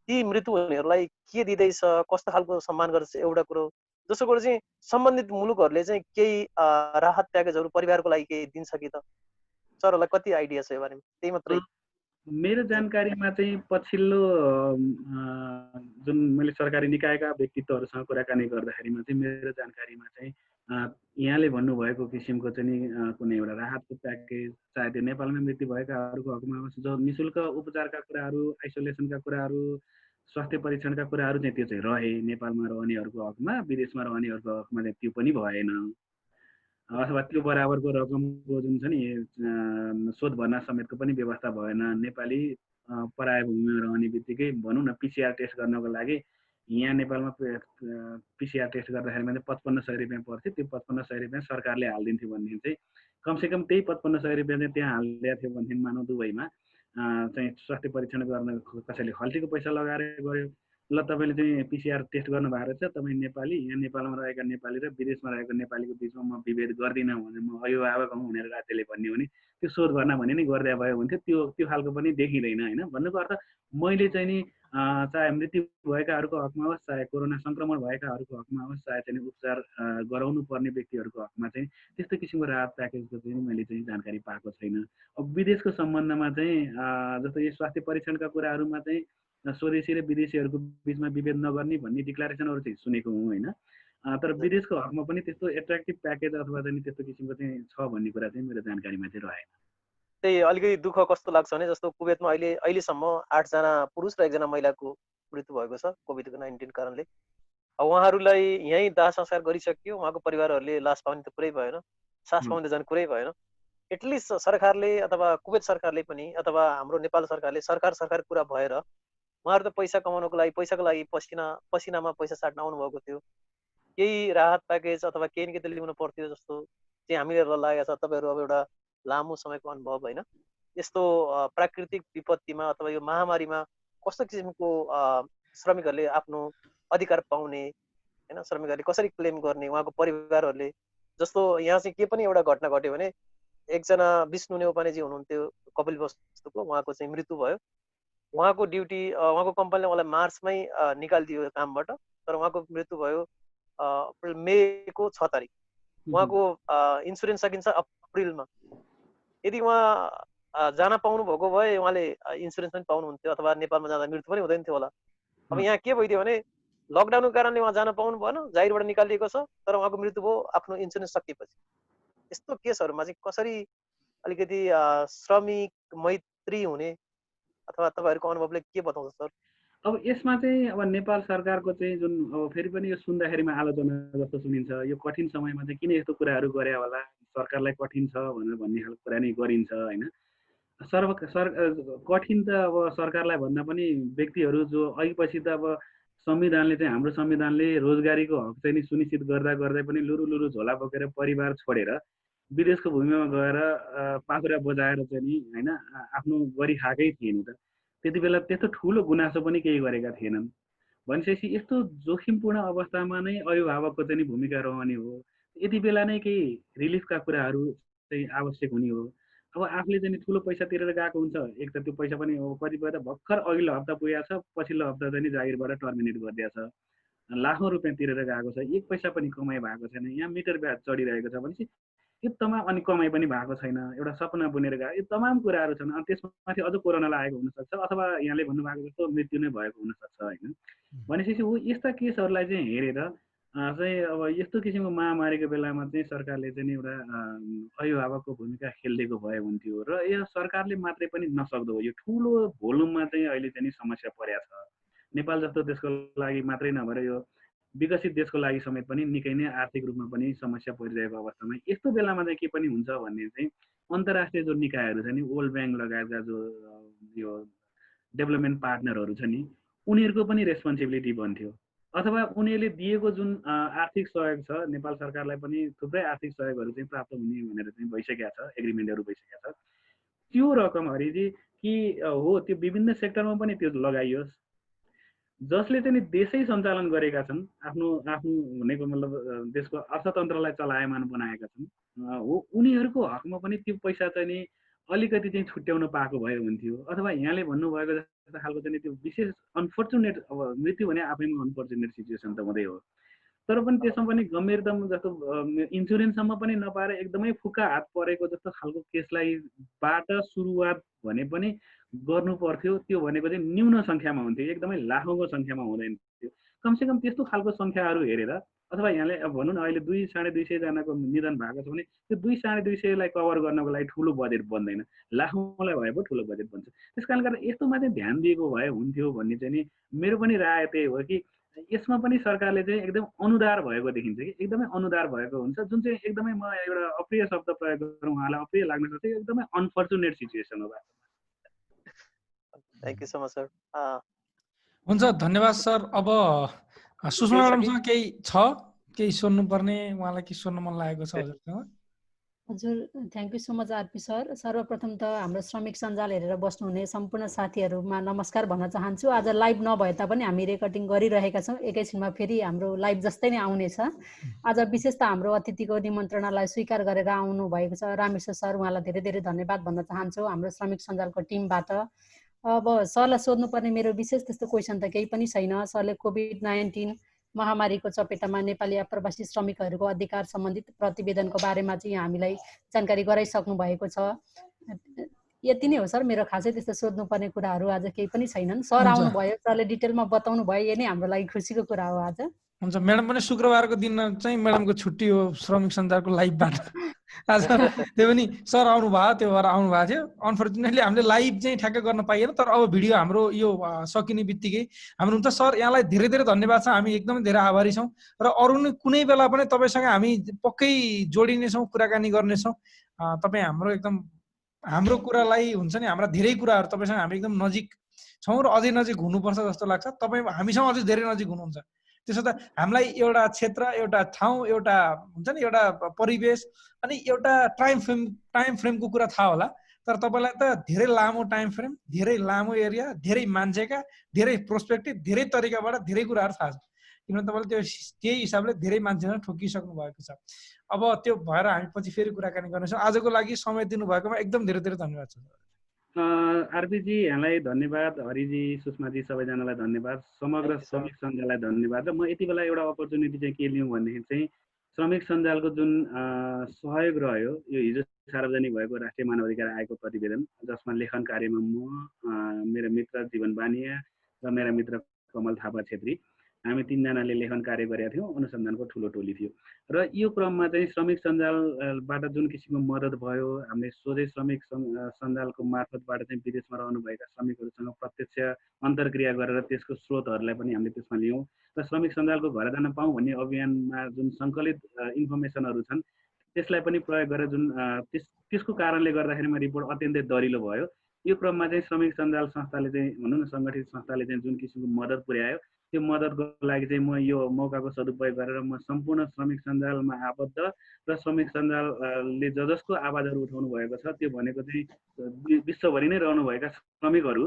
ती मृत्यु हुनेहरूलाई के दिँदैछ, कस्तो खालको सम्मान गर्छ, एउटा कुरो। दोस्रो कुरो चाहिँ सम्बन्धित मुलुकहरूले चाहिँ केही राहत प्याकेजहरू परिवारको लागि केही दिन्छ कि त? सरहरूलाई कति आइडिया छ यो बारेमा? त्यही मात्रै। मेरो जानकारीमा चाहिँ पछिल्लो जुन मैले सरकारी निकायका व्यक्तित्वहरूसँग कुराकानी गर्दाखेरिमा चाहिँ मेरो जानकारीमा चाहिँ यहाँले भन्नुभएको किसिमको चाहिँ नि कुनै एउटा राहतको प्याकेज, चाहे त्यो नेपालमा मृत्यु भएकाहरूको हकमा जो निशुल्क उपचारका कुराहरू, आइसोलेसनका कुराहरू, स्वास्थ्य परीक्षणका कुराहरू चाहिँ त्यो चाहिँ रहे नेपालमा रहनेहरूको हकमा, विदेशमा रहनेहरूको हकमा चाहिँ त्यो पनि भएन। अथवा त्यो बराबरको रकमको जुन छ नि शोध भर्ना समेतको पनि व्यवस्था भएन। नेपाली पराय भूमिमा रहने बित्तिकै भनौँ न पिसिआर टेस्ट गर्नको लागि यहाँ नेपालमा पिसिआर टेस्ट गर्दाखेरिमा चाहिँ 5500 रुपियाँ पर्थ्यो। त्यो 5500 रुपियाँ सरकारले हालिदिन्थ्यो भनेदेखि चाहिँ कमसेकम त्यही 5500 रुपियाँ चाहिँ त्यहाँ हालिदिएको थियो भनेदेखि मानव दुबईमा चाहिँ स्वास्थ्य परीक्षण गर्न कसैले खल्तीको पैसा लगाएर गऱ्यो, ल तपाईँले चाहिँ पिसिआर टेस्ट गर्नुभएको रहेछ, तपाईँ नेपाली, यहाँ नेपालमा रहेका नेपाली र विदेशमा रहेको नेपालीको बिचमा म विभेद गर्दिनँ भने म अभिभावक हुँ भनेर राज्यले भन्ने हो भने त्यो शोध गर्न भने नि गर्दा भयो हुन्थ्यो। त्यो खालको पनि देखिँदैन होइन। भन्नुको अर्थ मैले चाहिँ नि चाहे मृत्यु भएकाहरूको हकमा होस्, चाहे कोरोना सङ्क्रमण भएकाहरूको हकमा होस्, चाहे चाहिँ उपचार गराउनु पर्ने व्यक्तिहरूको हकमा चाहिँ त्यस्तो किसिमको राहत प्याकेजको चाहिँ मैले चाहिँ जानकारी पाएको छैन। अब विदेशको सम्बन्धमा चाहिँ जस्तो यो स्वास्थ्य परीक्षणका कुराहरूमा चाहिँ स्वदेशी र विदेशीहरूको बिचमा विभेद नगर्ने भन्ने डिक्लेरेसनहरू चाहिँ सुनेको हुँ होइन। तर विदेशको हकमा पनि त्यस्तो एट्र्याक्टिभ प्याकेज अथवा चाहिँ त्यस्तो किसिमको चाहिँ छ भन्ने कुरा चाहिँ मेरो जानकारीमा चाहिँ रहेन। त्यही अलिकति दुःख कस्तो लाग्छ भने जस्तो कुवेतमा अहिलेसम्म 8 जना पुरुष र 1 जना महिलाको मृत्यु भएको छ कोभिड-19 कारणले। उहाँहरूलाई यहीँ दाह संस्कार गरिसकियो, उहाँको परिवारहरूले लास पाउने त कुरै भएन, सास पाउने त झन् कुरै भएन। एटलिस्ट सरकारले अथवा कुवेत सरकारले पनि अथवा हाम्रो नेपाल सरकारले सरकार कुरा भएर उहाँहरू त पैसा कमाउनको लागि पैसाको लागि पसिनामा पैसा साट्न आउनु भएको थियो। केही राहत प्याकेज अथवा केही न केही त ल्याउनु पर्थ्यो जस्तो चाहिँ हामीलाई लागेको छ। तपाईँहरू अब एउटा लामो समयको अनुभव होइन, यस्तो प्राकृतिक विपत्तिमा अथवा यो महामारीमा कस्तो किसिमको श्रमिकहरूले आफ्नो अधिकार पाउने होइन, श्रमिकहरूले कसरी क्लेम गर्ने, उहाँको परिवारहरूले जस्तो यहाँ चाहिँ के पनि एउटा घटना घट्यो भने एकजना विष्णु नेउपानेजी हुनुहुन्थ्यो कपिलवस्तुको, उहाँको चाहिँ मृत्यु भयो। उहाँको ड्युटी उहाँको कम्पनीले उहाँलाई मार्चमै निकालिदियो कामबाट, तर उहाँको मृत्यु भयो मेको 6 तारिक। उहाँको इन्सुरेन्स सकिन्छ अप्रिलमा। यदि उहाँ जान पाउनु भएको भए उहाँले इन्सुरेन्स पनि पाउनुहुन्थ्यो अथवा नेपालमा जाँदा मृत्यु पनि हुँदैन थियो होला। अब यहाँ के भइदियो भने लकडाउनको कारणले उहाँ जान पाउनु भएन, जागिरबाट निकालिएको छ, तर उहाँको मृत्यु भयो आफ्नो इन्सुरेन्स सकिएपछि। यस्तो केसहरूमा चाहिँ कसरी अलिकति श्रमिक मैत्री हुने अथवा तपाईँहरूको अनुभवले के बताउँछ सर? अब यसमा चाहिँ अब नेपाल सरकारको चाहिँ जुन अब फेरि पनि यो सुन्दाखेरिमा आलोचना जस्तो सुनिन्छ, यो कठिन समयमा चाहिँ किन यस्तो कुराहरू गरे होला, सरकारलाई कठिन छ भनेर भन्ने खालको कुरा नै गरिन्छ होइन। कठिन त अब सरकारलाई भन्दा पनि व्यक्तिहरू जो अघिपछि त अब संविधानले चाहिँ हाम्रो संविधानले रोजगारीको हक चाहिँ नि सुनिश्चित गर्दै पनि लुरु झोला बोकेर परिवार छोडेर विदेशको भूमिमा गएर पाखुरा बजाएर चाहिँ नि होइन आफ्नो गरी खाएकै थिए नि त। त्यति बेला त्यस्तो ठुलो गुनासो पनि केही गरेका थिएनन्। भनेपछि यस्तो जोखिमपूर्ण अवस्थामा नै अभिभावकको चाहिँ भूमिका रहने हो। यति बेला नै केही रिलिफका कुराहरू चाहिँ आवश्यक हुने हो। अब आफूले चाहिँ ठुलो पैसा तिरेर गएको हुन्छ, एक त त्यो पैसा पनि अब कतिपय त भर्खर अघिल्लो हप्ता पुगेको छ, पछिल्लो हप्ता चाहिँ जागिरबाट टर्मिनेट गरिदिएको छ, लाखौँ रुपियाँ तिरेर गएको छ, एक पैसा पनि कमाइ भएको छैन, यहाँ मिटर ब्याज चढिरहेको छ भनेपछि यो तमाम अनि कमाइ पनि भएको छैन, एउटा सपना बुनेर गएको, यो तमाम कुराहरू छन्। अनि त्यसमाथि अझ कोरोना लागेको हुनसक्छ अथवा यहाँले भन्नुभएको जस्तो मृत्यु नै भएको हुनसक्छ होइन। भनेपछि यस्ता केसहरूलाई चाहिँ हेरेर चाहिँ अब यस्तो किसिमको महामारीको बेलामा चाहिँ सरकारले चाहिँ एउटा अभिभावकको भूमिका खेलिदिएको भए हुन्थ्यो र यो सरकारले मात्रै पनि नसक्दो, यो ठुलो भोल्युममा चाहिँ अहिले चाहिँ समस्या परेको छ। नेपाल जस्तो देशको लागि मात्रै नभएर यो विकसित देशको लागि समेत पनि निकै नै आर्थिक रूपमा पनि समस्या परिरहेको अवस्थामा यस्तो बेलामा चाहिँ के पनि हुन्छ भन्ने चाहिँ अन्तर्राष्ट्रिय जो निकायहरू छ नि, वर्ल्ड ब्याङ्क लगायतका जो यो डेभलपमेन्ट पार्टनरहरू छ नि, उनीहरूको पनि रेस्पोन्सिबिलिटी बन्थ्यो। अथवा उनीहरूले दिएको जुन आर्थिक सहयोग छ, नेपाल सरकारलाई पनि थुप्रै आर्थिक सहयोगहरू चाहिँ प्राप्त हुने भनेर चाहिँ भइसकेको छ, एग्रिमेन्टहरू भइसकेको छ। त्यो रकमहरू चाहिँ कि हो त्यो विभिन्न सेक्टरमा पनि त्यो लगाइयोस्, जसले चाहिँ देशै सञ्चालन गरेका छन्, आफ्नो भनेको मतलब देशको अर्थतन्त्रलाई चलायमान बनाएका छन्, हो उनीहरूको हकमा पनि त्यो पैसा चाहिँ नि अलिकति चाहिँ छुट्याउन पाएको भए हुन्थ्यो। अथवा यहाँले भन्नुभएको जस्तो खालको चाहिँ त्यो विशेष अनफर्चुनेट, अब मृत्यु भने आफैमा अनफर्चुनेट सिचुएसन त हुँदै हो, तर पनि त्यसमा पनि गम्भीरतम जस्तो इन्सुरेन्ससम्म पनि नपाएर एकदमै फुक्का हात परेको जस्तो खालको केसलाई बाट सुरुवात भने पनि गर्नु पर्थ्यो। त्यो भनेको चाहिँ न्यून सङ्ख्यामा हुन्थ्यो, एकदमै लाखौँको सङ्ख्यामा हुँदैन थियो। कमसेकम त्यस्तो खालको सङ्ख्याहरू हेरेर अथवा यहाँले अब भनौँ न अहिले 200-250 जनाको निधन भएको छ भने त्यो 200-250लाई कभर गर्नको लागि ठुलो बजेट बन्दैन, लाखौँलाई भए पो ठुलो बजेट बन्छ। त्यस कारणले गर्दा यस्तोमा चाहिँ ध्यान दिएको भए हुन्थ्यो भन्ने चाहिँ नि मेरो पनि राय त्यही हो कि यसमा पनि सरकारले चाहिँ एकदम अनुदार भएको देखिन्छ कि एकदमै अनुदार भएको हुन्छ, जुन चाहिँ एकदमै म एउटा अप्रिय शब्द प्रयोग गरौँ, उहाँलाई अप्रिय लाग्न सक्छ, एकदमै अनफर्चुनेट सिचुएसन हो। Thank you so much sir. हुन्छ, धन्यवाद सर। अब सुषमा म्याडमसँग केही छ, केही सोध्नुपर्ने, उहाँलाई के सोध्न मन लागेको छ हजुरसँग? हजुर, thank you so much RP sir. सर्वप्रथम त हाम्रो श्रमिक सञ्जाल हेरेर बस्नुहुने सम्पूर्ण साथीहरूमा नमस्कार भन्न चाहन्छु। आज लाइभ नभए तापनि हामी रेकर्डिङ गरिरहेका छौँ, एकैछिनमा फेरि हाम्रो लाइभ जस्तै नै आउनेछ। आज विशेष त हाम्रो अतिथिको निमन्त्रणालाई स्वीकार गरेर आउनु भएको छ रामेश्वर सर, उहाँलाई धेरै धेरै धन्यवाद भन्न चाहन्छु हाम्रो श्रमिक सञ्जालको टिमबाट। अब सरलाई सोध्नुपर्ने मेरो विशेष त्यस्तो क्वेसन त केही पनि छैन। सरले कोभिड-19 महामारीको चपेटामा नेपाली आप्रवासी श्रमिकहरूको अधिकार सम्बन्धित प्रतिवेदनको बारेमा चाहिँ हामीलाई जानकारी गराइसक्नु भएको छ। यति नै हो सर, मेरो खासै त्यस्तो सोध्नुपर्ने कुराहरू आज केही पनि छैनन्। सर हुन्छ। आउनुभयो, सरले डिटेलमा बताउनु भयो, यही नै हाम्रो लागि खुसीको कुरा हो आज। हुन्छ म्याडम पनि शुक्रबारको दिन चाहिँ म्याडमको छुट्टी हो श्रमिक सञ्जालको लाइभबाट आज त्यो पनि सर आउनु भयो, त्यो भएर आउनु भएको थियो। अनफर्चुनेटली हामीले लाइभ चाहिँ ठ्याक्कै गर्न पाइएन, तर अब भिडियो हाम्रो यो सकिने बित्तिकै हाम्रो हुन्छ। सर यहाँलाई धेरै धेरै धन्यवाद छ, हामी एकदमै धेरै आभारी छौँ र अरू नै कुनै बेला पनि तपाईँसँग हामी पक्कै जोडिनेछौँ, कुराकानी गर्नेछौँ। तपाईँ हाम्रो एकदम हाम्रो कुरालाई हुन्छ नि, हाम्रा धेरै कुराहरू तपाईँसँग हामी एकदम नजिक छौँ र अझै नजिक हुनुपर्छ जस्तो लाग्छ। तपाईँ हामीसँग अझै धेरै नजिक हुनुहुन्छ। त्यसो त हामीलाई एउटा क्षेत्र, एउटा ठाउँ, एउटा हुन्छ नि एउटा परिवेश अनि एउटा टाइम फ्रेमको कुरा थाहा होला, तर तपाईँलाई त धेरै लामो टाइम फ्रेम, धेरै लामो एरिया, धेरै मान्छेका, धेरै प्रोस्पेक्टिभ, धेरै तरिकाबाट धेरै कुराहरू थाहा छ। किनभने तपाईँले त्यही हिसाबले धेरै मान्छेसँग ठोकिसक्नु भएको छ। अब त्यो भएर हामी पछि फेरि कुराकानी गर्नेछौँ। आजको लागि समय दिनुभएकोमा एकदम धेरै धेरै धन्यवाद छ। आरपीजी यहाँलाई धन्यवाद, हरिजी, सुषमाजी, सबैजनालाई धन्यवाद, समग्र श्रमिक सञ्जाललाई धन्यवाद। र म यति बेला एउटा अपर्च्युनिटी चाहिँ के लिउँ भनेदेखि चाहिँ श्रमिक सञ्जालको जुन सहयोग रह्यो, यो हिजो सार्वजनिक भएको राष्ट्रिय मानवाधिकार आयोगको प्रतिवेदन, जसमा लेखन कार्यमा म, मेरो मित्र जीवन बानिया र मेरा मित्र कमल थापा छेत्री, हामी तीनजनाले लेखन कार्य गरेका थियौँ। अनुसन्धानको ठुलो टोली थियो र यो क्रममा चाहिँ श्रमिक सञ्जालबाट जुन किसिमको मद्दत भयो, हामीले सोझै श्रमिक सञ्जालको मार्फतबाट चाहिँ विदेशमा रहनुभएका श्रमिकहरूसँग प्रत्यक्ष अन्तर्क्रिया गरेर त्यसको स्रोतहरूलाई पनि हामीले त्यसमा लियौँ र श्रमिक सञ्जालको घर जान पाऊँ भन्ने अभियानमा जुन सङ्कलित इन्फर्मेसनहरू छन् त्यसलाई पनि प्रयोग गरेर जुन त्यसको कारणले गर्दाखेरिमा रिपोर्ट अत्यन्तै दरिलो भयो। यो क्रममा चाहिँ श्रमिक सञ्जाल संस्थाले चाहिँ भनौँ न, सङ्गठित संस्थाले चाहिँ जुन किसिमको मद्दत पुर्यायो, त्यो मद्दतको लागि चाहिँ म यो मौकाको सदुपयोग गरेर म सम्पूर्ण श्रमिक सञ्जालमा आबद्ध र श्रमिक सञ्जालले जसको आवाजहरू उठाउनु भएको छ, त्यो भनेको चाहिँ विश्वभरि नै रहनुभएका श्रमिकहरू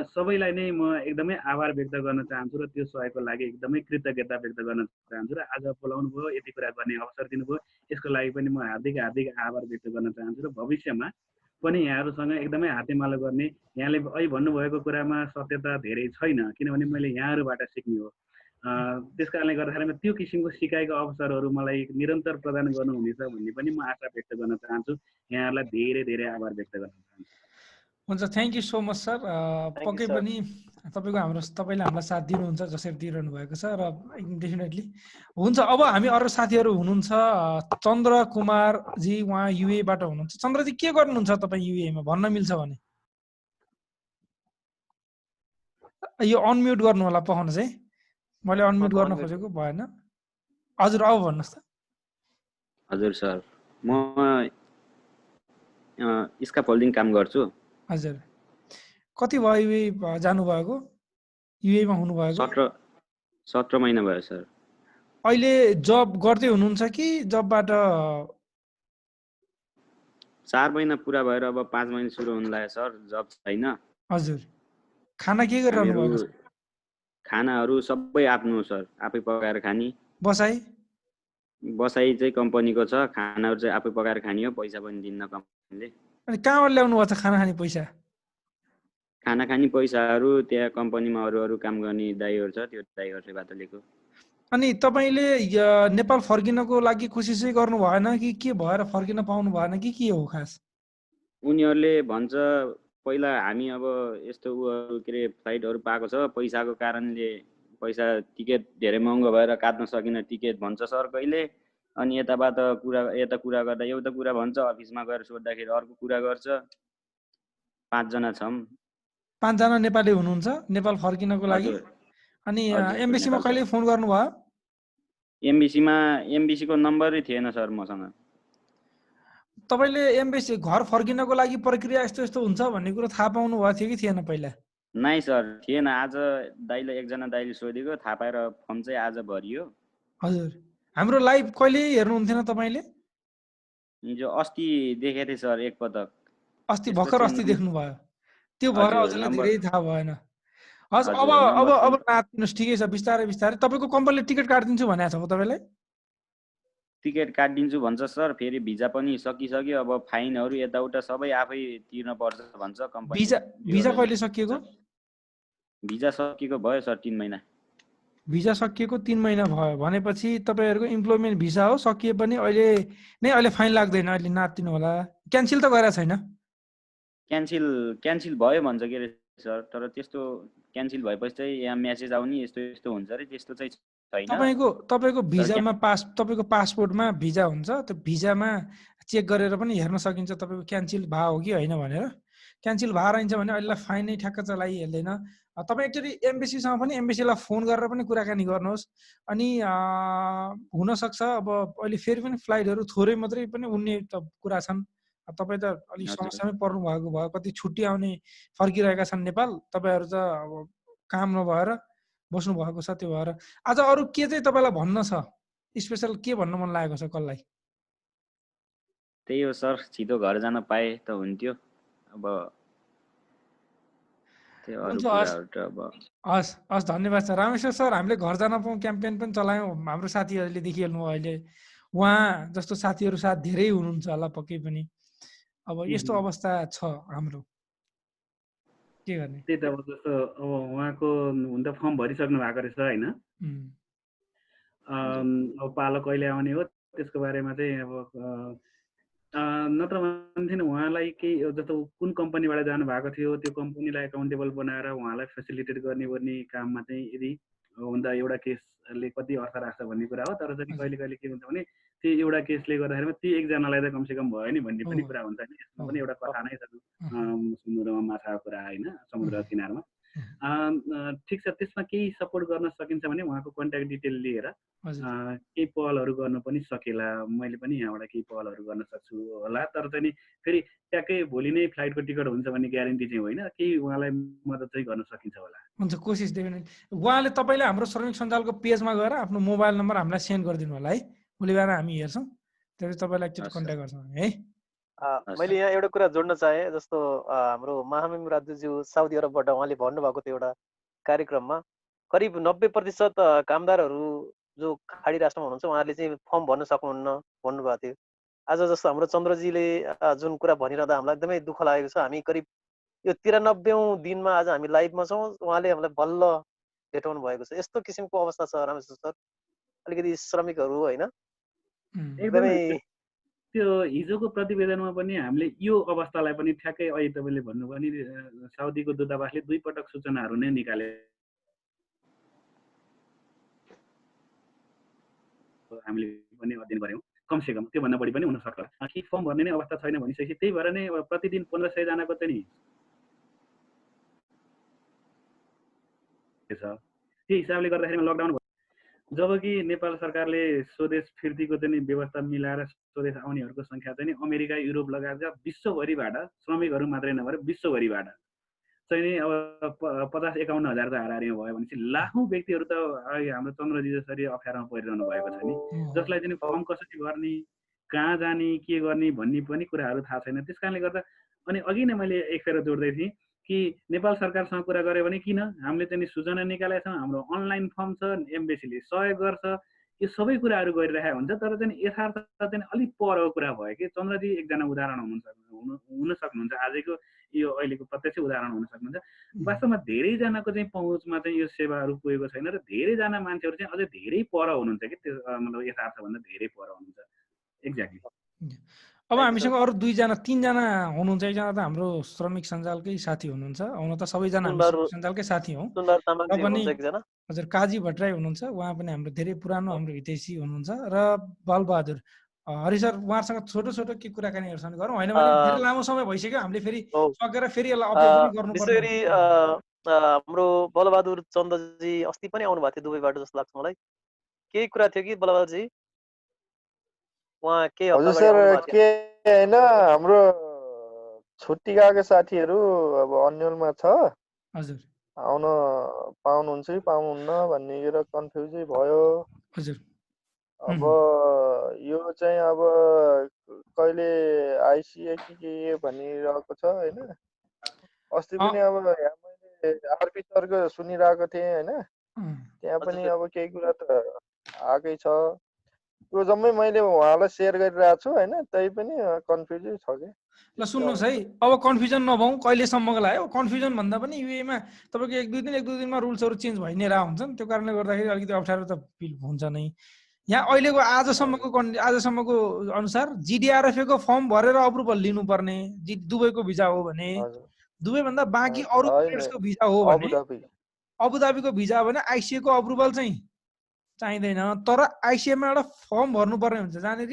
सबैलाई नै म एकदमै आभार व्यक्त गर्न चाहन्छु र त्यो सहयोगको लागि एकदमै कृतज्ञता व्यक्त गर्न चाहन्छु। र आज बोलाउनु भयो, यति कुरा गर्ने अवसर दिनुभयो, यसको लागि पनि म हार्दिक आभार व्यक्त गर्न चाहन्छु। र भविष्यमा पनि यहाँहरूसँग एकदमै हातेमालो गर्ने, यहाँले अहिले भन्नुभएको कुरामा सत्यता धेरै छैन, किनभने मैले यहाँहरूबाट सिक्ने हो। त्यस कारणले गर्दाखेरि त्यो किसिमको सिकाइको अवसरहरू मलाई निरन्तर प्रदान गर्नुहुनेछ भन्ने पनि म आशा व्यक्त गर्न चाहन्छु। यहाँहरूलाई धेरै धेरै आभार व्यक्त गर्न चाहन्छु। हुन्छ, thank you so much sir. पक्कै पनि तपाईँले हामीलाई साथ दिनुहुन्छ जसरी दिइरहनु भएको छ, र डेफिनेटली हुन्छ। अब हामी अरू साथीहरू हुनुहुन्छ, चन्द्र कुमारजी, उहाँ युएबाट हुनुहुन्छ। चन्द्रजी के गर्नुहुन्छ तपाईँ युएमा, भन्न मिल्छ भने? यो अनम्युट गर्नु होला पखाउनु चाहिँ, मैले अनम्युट गर्न खोजेको भएन। हजुर अब भन्नुहोस् त। हजुर सर, म स्क्याफोल्डिङ काम गर्छु। हजुर, कति भयो युए जानुभएको, युएमा हुनुभएको? 17 महिना भयो सर। अहिले जब गर्दै हुनुहुन्छ कि जबबाट? 4 महिना पुरा भएर अब 5 महिना सुरु हुन लाग्यो सर, जब छैन। हजुर, खाना के गरिरहनु भएको? खानाहरू सबै आफ्नो सर, आफै पकाएर खाने। बसाइ चाहिँ कम्पनीको छ, खानाहरू चाहिँ आफै पकाएर खाने हो, पैसा पनि दिन्न कम्पनीले। अनि कहाँबाट ल्याउनु भएको छ खाना खाने पैसा? खाना खाने पैसाहरू त्यहाँ कम्पनीमा अरू काम गर्ने दाइहरू छ, त्यो दाइहरूबाट लिएको। अनि तपाईँले नेपाल फर्किनको लागि कोसिस चाहिँ गर्नु भएन कि के भएर फर्किन पाउनु भएन कि के हो खास? उनीहरूले भन्छ पहिला हामी अब यस्तो के अरे फ्लाइटहरू पाएको छ, पैसाको कारणले पैसा टिकट धेरै महँगो भएर काट्न सकिन टिकट भन्छ सर कहिले, अनि यता कुरा गर्दा एउटा कुरा भन्छ, अफिसमा गएर सोद्धाखेरि अर्को कुरा गर्छ। 5 जना छौँ। 5 जना नेपाली हुनुहुन्छ नेपाल फर्किनको लागि? अनि एम्बेसीमा कहिले फोन गर्नुभयो? एम्बेसीको नम्बरै थिएन सर मसँग। तपाईँले एम्बेसी घर फर्किनको लागि प्रक्रिया यस्तो हुन्छ भन्ने कुरो थाहा पाउनु भएको थियो कि थिएन पहिला? नाइ सर, थिएन। आज एकजना दाइले सोधेको, थाहा पाएर फर्म चाहिँ आज भरियो। हजुर, हाम्रो लाइभ कहिले हेर्नुहुन्थेन तपाईँले? हिजो अस्ति देखेको थिएँ सर, एकपटक। अस्ति भर्खर अस्ति देख्नुभयो, त्यो भएर हजुरलाई धेरै थाहा भएन। हस्, अब नाच्नुहोस्, ठिकै छ, बिस्तारै बिस्तारै। तपाईँको कम्पनीले टिकट काटिदिन्छु भनेको छ तपाईँलाई? टिकट काटिदिन्छु भन्छ सर, फेरि भिजा पनि सकिसक्यो, अब फाइनहरू यताउता सबै आफै तिर्न पर्छ भन्छ कम्पनी। भिजा कहिले सकिएको? भिजा सकिएको भयो सर 3 महिना। भिजा सकिएको 3 महिना भयो भनेपछि तपाईँहरूको इम्प्लोइमेन्ट भिसा हो, सकिए पनि अहिले फाइन लाग्दैन, अहिले नातिनु होला। क्यान्सल त गरेको छैन? क्यान्सल भयो भन्छ के अरे सर, तर त्यस्तो क्यान्सल भएपछि चाहिँ यहाँ मेसेज आउने यस्तो यस्तो हुन्छ अरे, त्यस्तो चाहिँ छैन। तपाईँको भिजामा तपाईँको पासपोर्टमा भिजा हुन्छ, त्यो भिजामा चेक गरेर पनि हेर्न सकिन्छ तपाईँको क्यान्सल भयो हो कि होइन भनेर। क्यान्सल भएर रहन्छ भने अहिले फाइन नै ठ्याक्क चाहिँ लगाइहाल्दैन। तपाईँ एक्चुअली एम्बेसीसँग पनि एम्बेसीलाई फोन गरेर पनि कुराकानी गर्नुहोस्। अनि हुनसक्छ अब अहिले फेरि पनि फ्लाइटहरू थोरै मात्रै पनि उड्ने त कुरा छन्। तपाईँ त अलिक समस्यामै पर्नु भएको भयो, कति छुट्टी आउने फर्किरहेका छन् नेपाल, तपाईँहरू त अब काम नभएर बस्नु भएको छ। त्यो भएर आज अरू के चाहिँ तपाईँलाई भन्न छ, स्पेसल के भन्न मन लागेको छ कसलाई? त्यही हो सर, छिटो घर जान पाए त हुन्थ्यो। अब त्यो अरू कुराहरु त अब हस् धन्यवाद सर। रामेश्वर सर, हामीले घर जान पाउँ क्याम्पेन पनि चलायौँ, हाम्रो साथीहरूले देखिहाल्नु भयो। अहिले उहाँ जस्तो साथीहरू साथ धेरै हुनुहुन्छ होला पक्कै पनि। अब यस्तो अवस्था छ हाम्रो, के गर्ने? त्यही त अब जस्तो अब उहाँको हुन त फर्म भरिसक्नु भएको रहेछ होइन। अब पालो कहिले आउने हो त्यसको बारेमा चाहिँ अब नत्र भन्थेन उहाँलाई केही जस्तो कुन कम्पनीबाट जानु भएको थियो त्यो कम्पनीलाई एकाउन्टेबल बनाएर उहाँलाई फेसिलिटेट गर्ने काममा चाहिँ यदि हुँदा एउटा केसले कति अर्थ राख्छ भन्ने कुरा हो। तर चाहिँ कहिले कहिले के हुन्छ भने त्यो एउटा केसले गर्दाखेरि ती एकजनालाई त कमसेकम भयो नि भन्ने पनि कुरा हुन्छ नि। यसमा पनि एउटा कथा नै छ, समुद्रमा माछाको कुरा होइन, समुद्र किनारमा। ठिक छ, त्यसमा केही सपोर्ट गर्न सकिन्छ भने उहाँको कन्ट्याक्ट डिटेल लिएर केही पहलहरू गर्न पनि सकेला। मैले पनि यहाँबाट केही पहलहरू गर्न सक्छु होला। तर चाहिँ नि फेरि ट्याक्कै भोलि नै फ्लाइटको टिकट हुन्छ भन्ने ग्यारेन्टी चाहिँ होइन, केही उहाँलाई मद्दत चाहिँ गर्न सकिन्छ होला। हुन्छ, कोसिस डेफिनेटली। उहाँले तपाईँले हाम्रो श्रमिक सञ्जालको पेजमा गएर आफ्नो मोबाइल नम्बर हामीलाई सेन्ड गरिदिनु होला है, भोलि बिहान हामी हेर्छौँ, त्यसपछि तपाईँलाई एकचोटि कन्ट्याक्ट गर्छौँ है। मैले यहाँ एउटा कुरा जोड्न चाहेँ। जस्तो हाम्रो महामहिम राज्यज्यू साउदी अरबबाट उहाँले भन्नुभएको थियो एउटा कार्यक्रममा, करिब 90% कामदारहरू जो खाडी राष्ट्रमा हुनुहुन्छ उहाँहरूले चाहिँ फर्म भर्न सक्नुहुन्न भन्नुभएको थियो। आज जस्तो हाम्रो चन्द्रजीले जुन कुरा भनिरहँदा हामीलाई एकदमै दुःख लागेको छ। हामी करिब यो 93औं दिनमा आज हामी लाइभमा छौँ, उहाँले हामीलाई बल्ल भेटाउनु भएको छ। यस्तो किसिमको अवस्था छ रामेश्वर सर, अलिकति श्रमिकहरू होइन एकदमै। त्यो हिजोको प्रतिवेदनमा पनि हामीले यो अवस्थालाई पनि ठ्याक्कै अहिले तपाईँले भन्नुभयो नि, साउदीको दूतावासले 2 पटक सूचनाहरू नै निकाले हामीले पनि अध्ययन गऱ्यौँ। कमसेकम त्योभन्दा बढी पनि हुन सक्ला। कि फर्म भर्ने नै अवस्था छैन भनिसकेपछि त्यही भएर नै प्रतिदिन 1500 जनाको चाहिँ नि त्यो हिसाबले गर्दाखेरि लकडाउन भयो। जबकि नेपाल सरकारले स्वदेश फिर्तीको चाहिँ व्यवस्था मिलाएर स्वदेश आउनेहरूको सङ्ख्या चाहिँ अमेरिका, युरोप लगायतका विश्वभरिबाट श्रमिकहरू मात्रै नभएर विश्वभरिबाट चाहिँ नि अब 50-51 हजार त हाराहारीमा भयो भनेपछि लाखौँ व्यक्तिहरू त हाम्रो चन्द्रजी जसरी अप्ठ्यारोमा परिरहनु भएको छ नि, जसलाई चाहिँ फर्म कसरी गर्ने, कहाँ जाने, के गर्ने भन्ने पनि कुराहरू थाहा छैन। त्यस कारणले गर्दा अनि अघि नै मैले एक फेर जोड्दै थिएँ कि नेपाल सरकारसँग कुरा गऱ्यो भने किन हामीले चाहिँ सूचना निकालेका छौँ, हाम्रो अनलाइन फर्म छ, एम्बेसीले सहयोग गर्छ, यो सबै कुराहरू गरिरहेको हुन्छ। तर चाहिँ यथार्थ चाहिँ अलिक परको कुरा भयो कि चन्द्रजी एकजना उदाहरण हुन सक्नुहुन्छ, आजको यो अहिलेको प्रत्यक्ष उदाहरण हुन सक्नुहुन्छ। वास्तवमा धेरैजनाको चाहिँ पहुँचमा चाहिँ यो सेवाहरू पुगेको छैन र धेरैजना मान्छेहरू चाहिँ अझै धेरै पर हुनुहुन्छ कि त्यो मतलब यथार्थभन्दा धेरै पर हुनुहुन्छ। एक्ज्याक्टली। अब हामीसँग अरू 2-3जना हुनुहुन्छ। एकजना त हाम्रो श्रमिक सञ्जालकै साथी हुनुहुन्छ, हुन त सबैजना हामी श्रमिक सञ्जालकै साथी हौँ। हजुर, काजी भट्टराई हुनुहुन्छ, उहाँ पनि हाम्रो धेरै पुरानो हाम्रो हितैषी हुनुहुन्छ। र बलबहादुर हरि सर, उहाँहरूसँग छोटो छोटो के कुराकानीहरू छन् गरौँ, होइन भने धेरै लामो समय भइसक्यो, हामीले फेरि सकेर फेरि यसलाई अपडेट पनि गर्नुपर्छ। विशेष गरी हाम्रो बलबहादुर चन्दजी अस्ति पनि आउनु भएको थियो दुबईबाट जस्तो लाग्छ मलाई। केही कुरा थियो कि बलबहादुरजी? उहाँ के हजुर सर, के हैन, हाम्रो छुट्टी गएको साथीहरू अब अन्यलमा छ, हजुर, आउन पाउनुहुन्छ कि पाउनुहुन्न भन्ने कुरा कन्फ्युजै भयो। हजुर, अब यो चाहिँ अब कहिले आइसिए के भनिरहेको छ होइन। अस्ति पनि अब यहाँ मैले आरपी सरको सुनिरहेको थिएँ होइन, त्यहाँ पनि अब केही कुरा त आएकै छ। त्यो जम्मै मैले उहाँलाई सेयर गरिरहेको छु होइन, त्यही पनि कन्फ्युजै छ कि। ल सुन्नुहोस् है, अब कन्फ्युजन नभउँ कहिलेसम्मको लागि। अब कन्फ्युजन भन्दा पनि युएमा तपाईँको एक दुई दिनमा रुल्सहरू चेन्ज भइ नै रहेको हुन्छन्, त्यो कारणले गर्दाखेरि अलिकति अप्ठ्यारो त फिल हुन्छ नै। यहाँ अहिलेको आजसम्मको अनुसार जिडिआरएफए को फर्म भरेर अप्रुभल लिनुपर्ने, दुबईको भिजा हो भने, दुबईभन्दा बाँकी अरू स्टेट्सको भिजा हो भने, अबुधाबीको भिजा हो भने आइसिए को अप्रुभल चाहिँ चाहिँदैन। तर आइसिएमा एउटा फर्म भर्नुपर्ने हुन्छ, जहाँनिर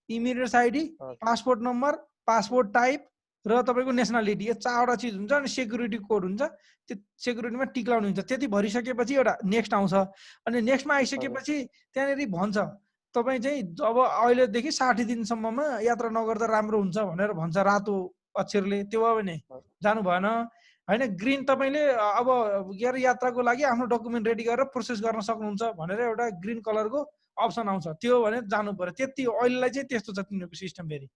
immigrants ID, passport number, passport type र तपाईँको नेसनालिटी, यो 4वटा चिज हुन्छ। अनि सेक्युरिटी कोड हुन्छ, त्यो सेक्युरिटीमा टिक लाउनु हुन्छ। त्यति भरिसकेपछि एउटा नेक्स्ट आउँछ। अनि नेक्स्टमा आइसकेपछि त्यहाँनिर भन्छ तपाईँ चाहिँ अब अहिलेदेखि 60 दिनसम्ममा यात्रा नगर्दा राम्रो हुन्छ भनेर भन्छ रातो अक्षरले। त्यो भयो भने जानु भएन होइन। ग्रिन तपाईँले अब यात्राको लागि आफ्नो डकुमेन्ट रेडी गरेर प्रोसेस गर्न सक्नुहुन्छ भनेर एउटा ग्रिन कलरको अप्सन आउँछ, त्यो भने जानु पर्यो। त्यति अहिलेलाई चाहिँ त्यस्तो छ तिनीहरूको सिस्टम। फेरि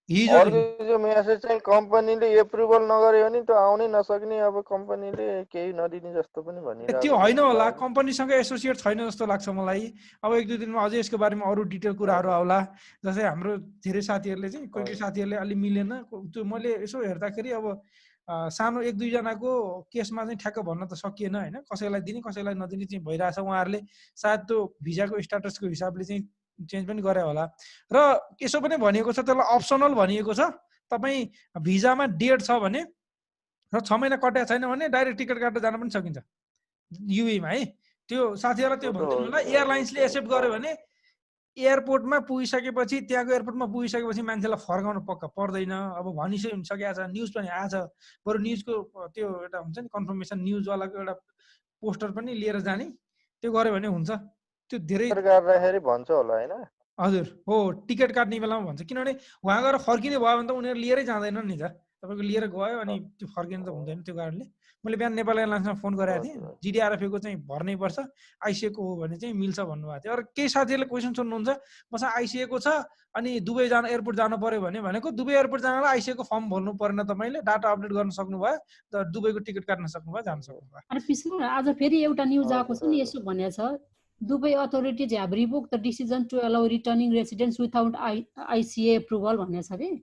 अर्को मेसेज चाहिँ कम्पनीले एप्रुभल नगर्यो भने त्यो आउनै नसक्ने, अब कम्पनीले केही नदिने जस्तो पनि भनिरहेको। त्यो होइन होला, कम्पनीसँग एसोसिएट छैन जस्तो लाग्छ मलाई। अब एक दुई दिनमा अझै यसको बारेमा अरू डिटेल कुराहरू आउला। जस्तै हाम्रो धेरै साथीहरूले चाहिँ कोही साथीहरूले अलि मिलेन, त्यो मैले यसो हेर्दाखेरि अब सानो एक दुईजनाको केसमा चाहिँ ठ्याक्क भन्न त सकिएन होइन, कसैलाई दिने कसैलाई नदिने चाहिँ भइरहेछ। उहाँहरूले सायद त्यो भिजाको स्ट्याटसको हिसाबले चाहिँ चेन्ज पनि गरे होला। र यसो पनि भनिएको छ, त्यसलाई अप्सनल भनिएको छ। तपाईँ भिजामा डेट छ भने र 6 महिना कटेको छैन भने डाइरेक्ट टिकट काटेर जान पनि सकिन्छ युएमा है। त्यो साथीहरूलाई त्यो भनिदिनु होला। एयरलाइन्सले एक्सेप्ट गर्यो भने एयरपोर्टमा पुगिसकेपछि, त्यहाँको एयरपोर्टमा पुगिसकेपछि मान्छेलाई फर्काउनु पक्का पर्दैन। अब भनिसकेको छ, न्युज पनि आएछ। बरु न्युजको त्यो एउटा हुन्छ नि कन्फर्मेसन, न्युजवालाको एउटा पोस्टर पनि लिएर जाने, त्यो गर्यो भने हुन्छ। त्यो धेरै भन्छ होला होइन। हजुर हो, टिकट काट्ने बेलामा भन्छ। किनभने उहाँ गएर फर्किने भयो भने त उनीहरू लिएरै जाँदैनन् नि त। तपाईँको लिएर गयो अनि त्यो फर्किनु त हुँदैन। त्यो कारणले मैले बिहान नेपाल एयरलाइन्समा फोन गरेको थिएँ, जिडिआरएफए को चाहिँ भर्नै पर्छ, आइसिए को हो भने चाहिँ मिल्छ भन्नुभएको थियो। अरू केही साथीहरूले क्वेसन सोध्नुहुन्छ, मसँग आइसिए को छ अनि दुबई एयरपोर्ट जानु पर्यो भनेको दुबई एयरपोर्ट जानलाई आइसिए को फर्म भर्नु परेन। तपाईँले डाटा अपडेट गर्न सक्नुभयो, त दुबईको टिकट काट्न सक्नुभयो, जान सक्नुभयो। अनि आज फेरि एउटा न्युज आएको छ नि, यसो भनेको छ, Dubai authorities have revoked the decision to allow returning residents without ICA approval भन्ने छ कि।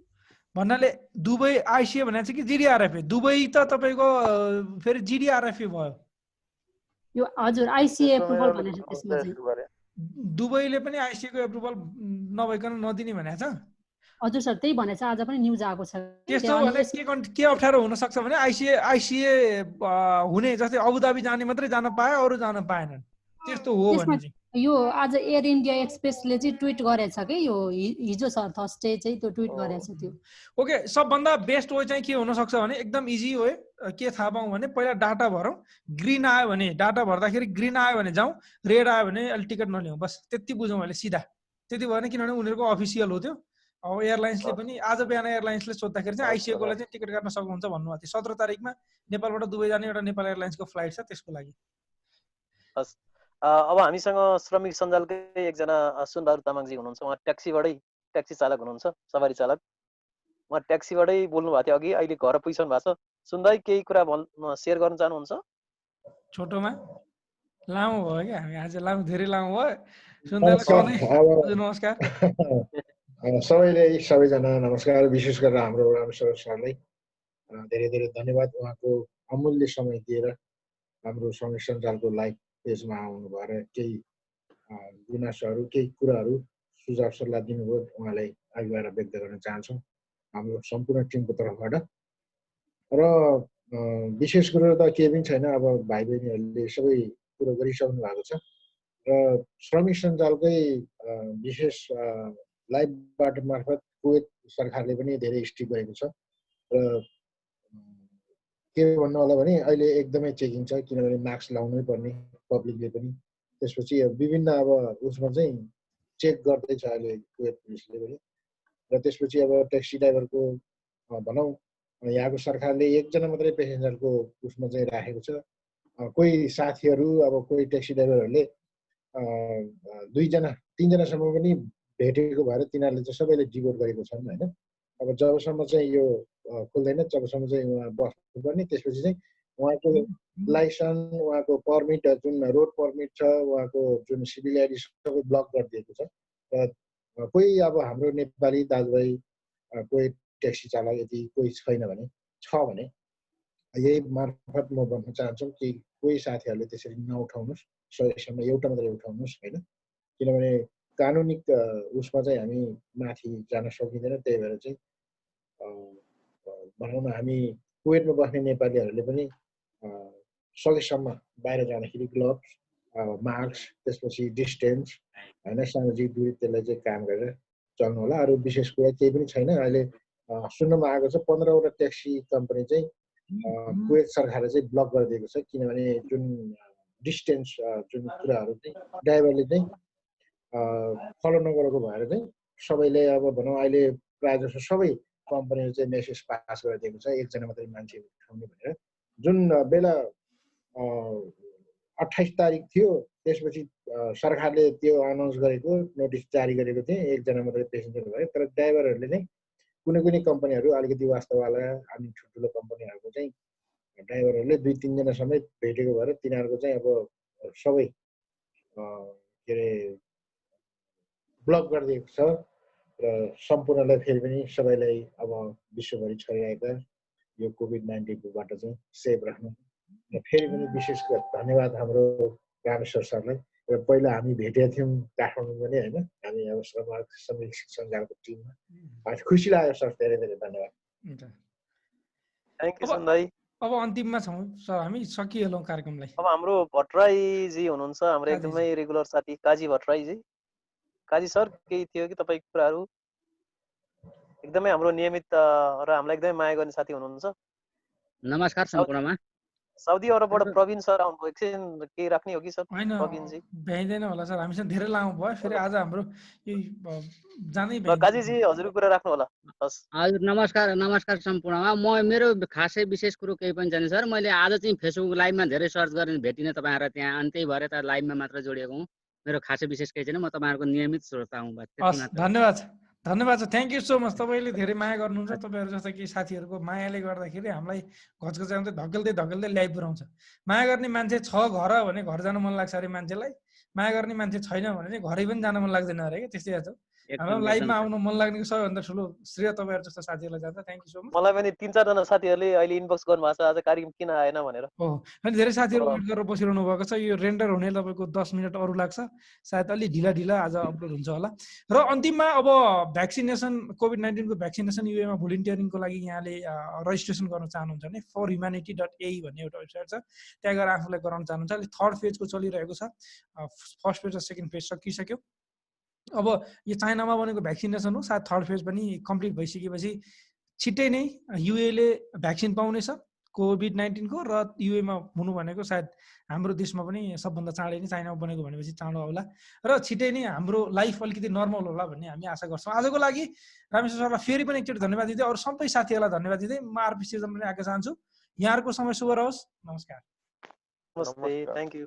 भन्नाले दुबई आइसिए भनेको छ कि जिडिआरएफए? दुबई त तपाईँको फेरि जिडिआरएफए भयो यो। हजुर, आइसिए एप्रुभल भनेको छ त्यसमा चाहिँ। दुबईले पनि आइसिए को एप्रुभल नभइकन नदिने भनेको छ। हजुर सर, त्यही भनेको छ, आज पनि न्युज आएको छ। त्यस्तो भने के अप्ठ्यारो हुन सक्छ भने आइसिए हुने, जस्तै अबुधाबी जाने मात्रै जान पायो, अरू जान पाएनन्, त्यस्तो हो भने चाहिँ। यो आज एयर इन्डिया एक्सप्रेसले चाहिँ ट्विट गरेछ कि यो हिजो सर थर्सडे चाहिँ त्यो ट्विट गरेछ त्यो। ओके, सबभन्दा बेस्ट वे चाहिँ के हुन सक्छ भने एकदम इजी वे के थाहा पाऊँ भने पहिला डाटा भरौँ। ग्रिन आयो भने डाटा भर्दाखेरि ग्रिन आयो भने जाउँ, रेड आयो भने अहिले टिकट नलिउँ, बस त्यति बुझौँ अहिले सिधा। त्यति भयो भने, किनभने उनीहरूको अफिसियल हो त्यो। अब एयरलाइन्सले पनि आज बिहान एयरलाइन्सले सोद्धाखेरि चाहिँ आइसिए कोलाई चाहिँ टिकट काट्न सक्नुहुन्छ भन्नुभएको थियो। 17 तारिकमा नेपालबाट दुबई जाने एउटा नेपाल एयरलाइन्सको फ्लाइट छ, त्यसको लागि। अब हामीसँग श्रमिक सञ्जालकै एकजना सुनबहादुर तामाङजी हुनुहुन्छ। उहाँ ट्याक्सी चालक हुनुहुन्छ, सवारी चालक। उहाँ ट्याक्सीबाटै बोल्नु भएको थियो अघि, अहिले घर पुगिसक्नु भएको छ। सुन्दै केही कुरा सेयर गर्न चाहनुहुन्छ? छोटोमा लामो भयो क्या, हामी आज धेरै लामो भयो। सुन्दै नमस्कार। सबैजना नमस्कार। विशेष गरेर हाम्रो रामेश्वर सरलाई धेरै धेरै धन्यवाद। उहाँको अमूल्य समय दिएर हाम्रो श्रमिक सञ्जालको लाइभ पेजमा आउनु भएर केही गुनासोहरू, केही कुराहरू, सुझाव सल्लाह दिनुभयो। उहाँलाई अघिबाट व्यक्त गर्न चाहन्छौँ हाम्रो सम्पूर्ण टिमको तर्फबाट। र विशेष कुरो त केही पनि छैन, अब भाइ बहिनीहरूले सबै कुरो गरिसक्नु भएको छ। र श्रमिक सञ्जालकै विशेष लाइभबाट मार्फत कुवेत सरकारले पनि धेरै स्ट्रिक्ट गरेको छ। र के भन्नु होला भने अहिले एकदमै चेकिङ छ, किनभने मास्क लाउनै पर्ने पब्लिकले पनि। त्यसपछि विभिन्न अब उसमा चाहिँ चेक गर्दैछ अहिले कुवेत पुलिसले पनि। र त्यसपछि अब ट्याक्सी ड्राइभरको भनौँ यहाँको सरकारले एकजना मात्रै पेसेन्जरको उसमा चाहिँ राखेको छ। कोही साथीहरू, अब कोही ट्याक्सी ड्राइभरहरूले 2जना 3जनासम्म पनि भेटेको भएर तिनीहरूले चाहिँ सबैले डिभोट गरेको छन् होइन। अब जबसम्म चाहिँ यो खुल्दैन तबसम्म चाहिँ उहाँ बस्नुपर्ने। त्यसपछि चाहिँ उहाँको लाइसेन्स, उहाँको पर्मिट, जुन रोड पर्मिट छ, उहाँको जुन सिभिल आइडी सबै ब्लक गरिदिएको छ। र कोही अब हाम्रो नेपाली दाजुभाइ कोही ट्याक्सी चालक यदि कोही छैन भने यही मार्फत म भन्न चाहन्छु कि कोही साथीहरूले त्यसरी नउठाउनुहोस्, सकेसम्म एउटा मात्रै उठाउनुहोस् होइन, किनभने कानुनिक उसमा चाहिँ हामी माथि जान सकिँदैन। त्यही भएर चाहिँ भनौँ न हामी कुवेतमा बस्ने नेपालीहरूले पनि सकेसम्म बाहिर जाँदाखेरि ग्लोभ्स, मास्क, त्यसपछि डिस्टेन्स होइन, सामाजिक दूरी त्यसलाई चाहिँ काम गरेर चल्नु होला। अरू विशेष कुरा केही पनि छैन। अहिले सुन्नमा आएको छ 15वटा ट्याक्सी कम्पनी चाहिँ कुवेत सरकारले चाहिँ ब्लक गरिदिएको छ, किनभने जुन डिस्टेन्स जुन कुराहरू चाहिँ ड्राइभरले चाहिँ फलो नगरेको भएर चाहिँ सबैले अब भनौँ अहिले प्रायः जसो सबै कम्पनीले चाहिँ मेसेज पास गरिदिएको छ 1 जना मात्रै मान्छे उठाउने भनेर। जुन बेला 28 तारिक थियो, त्यसपछि सरकारले त्यो अनाउन्स गरेको नोटिस जारी गरेको थियो 1 जना मात्रै पेसेन्जर भयो। तर ड्राइभरहरूले चाहिँ कुनै कम्पनीहरू अलिकति वास्तववाला अनि ठुल्ठुलो कम्पनीहरूको चाहिँ ड्राइभरहरूले 2-3 जना समेत भेटेको भएर तिनीहरूको चाहिँ अब सबै के अरे ब्लक गरिदिएको छ र सम्पूर्णलाई फेरि पनि सबैलाई अब विश्वभरि छरिरहेका यो कोभिड-19बाट चाहिँ सेभ राख्नु र फेरि पनि विशेष धन्यवाद हाम्रो रामेश्वर सरलाई। र पहिला हामी भेटेका थियौँ काठमाडौँ पनि होइन, हामी अब श्रमिक सञ्जालको टिममा खुसी लाग्यो सर, धेरै धेरै धन्यवाद। थ्याङ्क यू सन्दाई। अब अन्तिममा छौँ सर, हामी सकिहालौँ कार्यक्रमलाई। अब हाम्रो भट्टराईजी हुनुहुन्छ, हाम्रो एकदमै रेगुलर साथी काजी भट्टराईजी। काजी सर केही थियो कि तपाईँको कुराहरू? एकदमै हाम्रो नियमित र हामीलाई एकदमै माया गर्ने साथी हुनुहुन्छ। नमस्कार सम्पूर्णमा। साउदी अरबबाट प्रवीण सर आउनुभयो, एकछिन केही राख्ने हो कि सर? प्रवीणजी भ्याइँदैन होला सर, हामीसँग धेरै लामो भयो, फेरि आज हाम्रो जानै काजीजी हजुरको कुरा राख्नु होला। हजुर नमस्कार सम्पूर्णमा। मेरो खासै विशेष कुरो केही पनि छैन सर। मैले आज चाहिँ फेसबुक लाइभमा धेरै सर्च गरेर भेटिनँ तपाईँहरू त्यहाँ, अनि त्यही भएर त लाइभमा मात्र जोडिएको हुँ। मेरो खासै विशेष केही छैन, म तपाईँहरूको नियमित श्रोता हुँ। धन्यवाद छ, थ्याङ्क यू सो मच। तपाईँले धेरै माया गर्नुहुन्छ, तपाईँहरू जस्ता केही साथीहरूको मायाले गर्दाखेरि हामीलाई घचघचाउँदै धकेल्दै ल्याइ पुऱ्याउँछ। माया गर्ने मान्छे छ घर भने घर जानु मन लाग्छ अरे मान्छेलाई, माया गर्ने मान्छे छैन भने चाहिँ घरै पनि जान मन लाग्दैन अरे क्या, त्यस्तै छ। हाम्रो लाइभमा आउनु मन लाग्नेको सबैभन्दा ठुलो श्रेय तपाईँहरू जस्तो साथीहरूलाई जान्छ। Thank you so much. मलाई पनि 3-4 जना साथीहरूले अहिले इनबक्स गर्नुभएको छ आज कार्यक्रम किन आएन भनेर। हो, अनि धेरै साथीहरू वेट गरेर बसिरहनु भएको छ। यो रेन्डर हुने तपाईँको 10 मिनट अरू लाग्छ, सायद अलि ढिला आज अपलोड हुन्छ होला। र अन्तिममा अब भ्याक्सिनेसन, कोभिड-19 को भ्याक्सिनेसन युएमा भोलिन्टियरिङको लागि यहाँले रजिस्ट्रेसन गर्न चाहनुहुन्छ भने forhumanity.ai भन्ने एउटा वेबसाइट छ, त्यहाँ गएर आफूलाई गराउन चाहनुहुन्छ। अहिले 3rd फेजको चलिरहेको छ, फर्स्ट फेज र सेकेन्ड फेज सकिसक्यो। अब यो चाइनामा बनेको भ्याक्सिनेसन हो, सायद 3rd फेज पनि कम्प्लिट भइसकेपछि छिट्टै नै युएले भ्याक्सिन पाउनेछ कोभिड-19 को, र युएमा हुनु भनेको सायद हाम्रो देशमा पनि सबभन्दा चाँडै नै चाइनामा बनेको भनेपछि चाँडो आउला र छिट्टै नै हाम्रो लाइफ अलिकति नर्मल होला भन्ने हामी आशा गर्छौँ। आजको लागि रामेश्वर सरलाई फेरि पनि एकचोटि धन्यवाद दिँदै अरू सबै साथीहरूलाई धन्यवाद दिँदै म आरपी सिजन पनि आएको चाहन्छु। यहाँहरूको समय शुभ रहोस्। नमस्कार। नमस्ते, थ्याङ्क यू।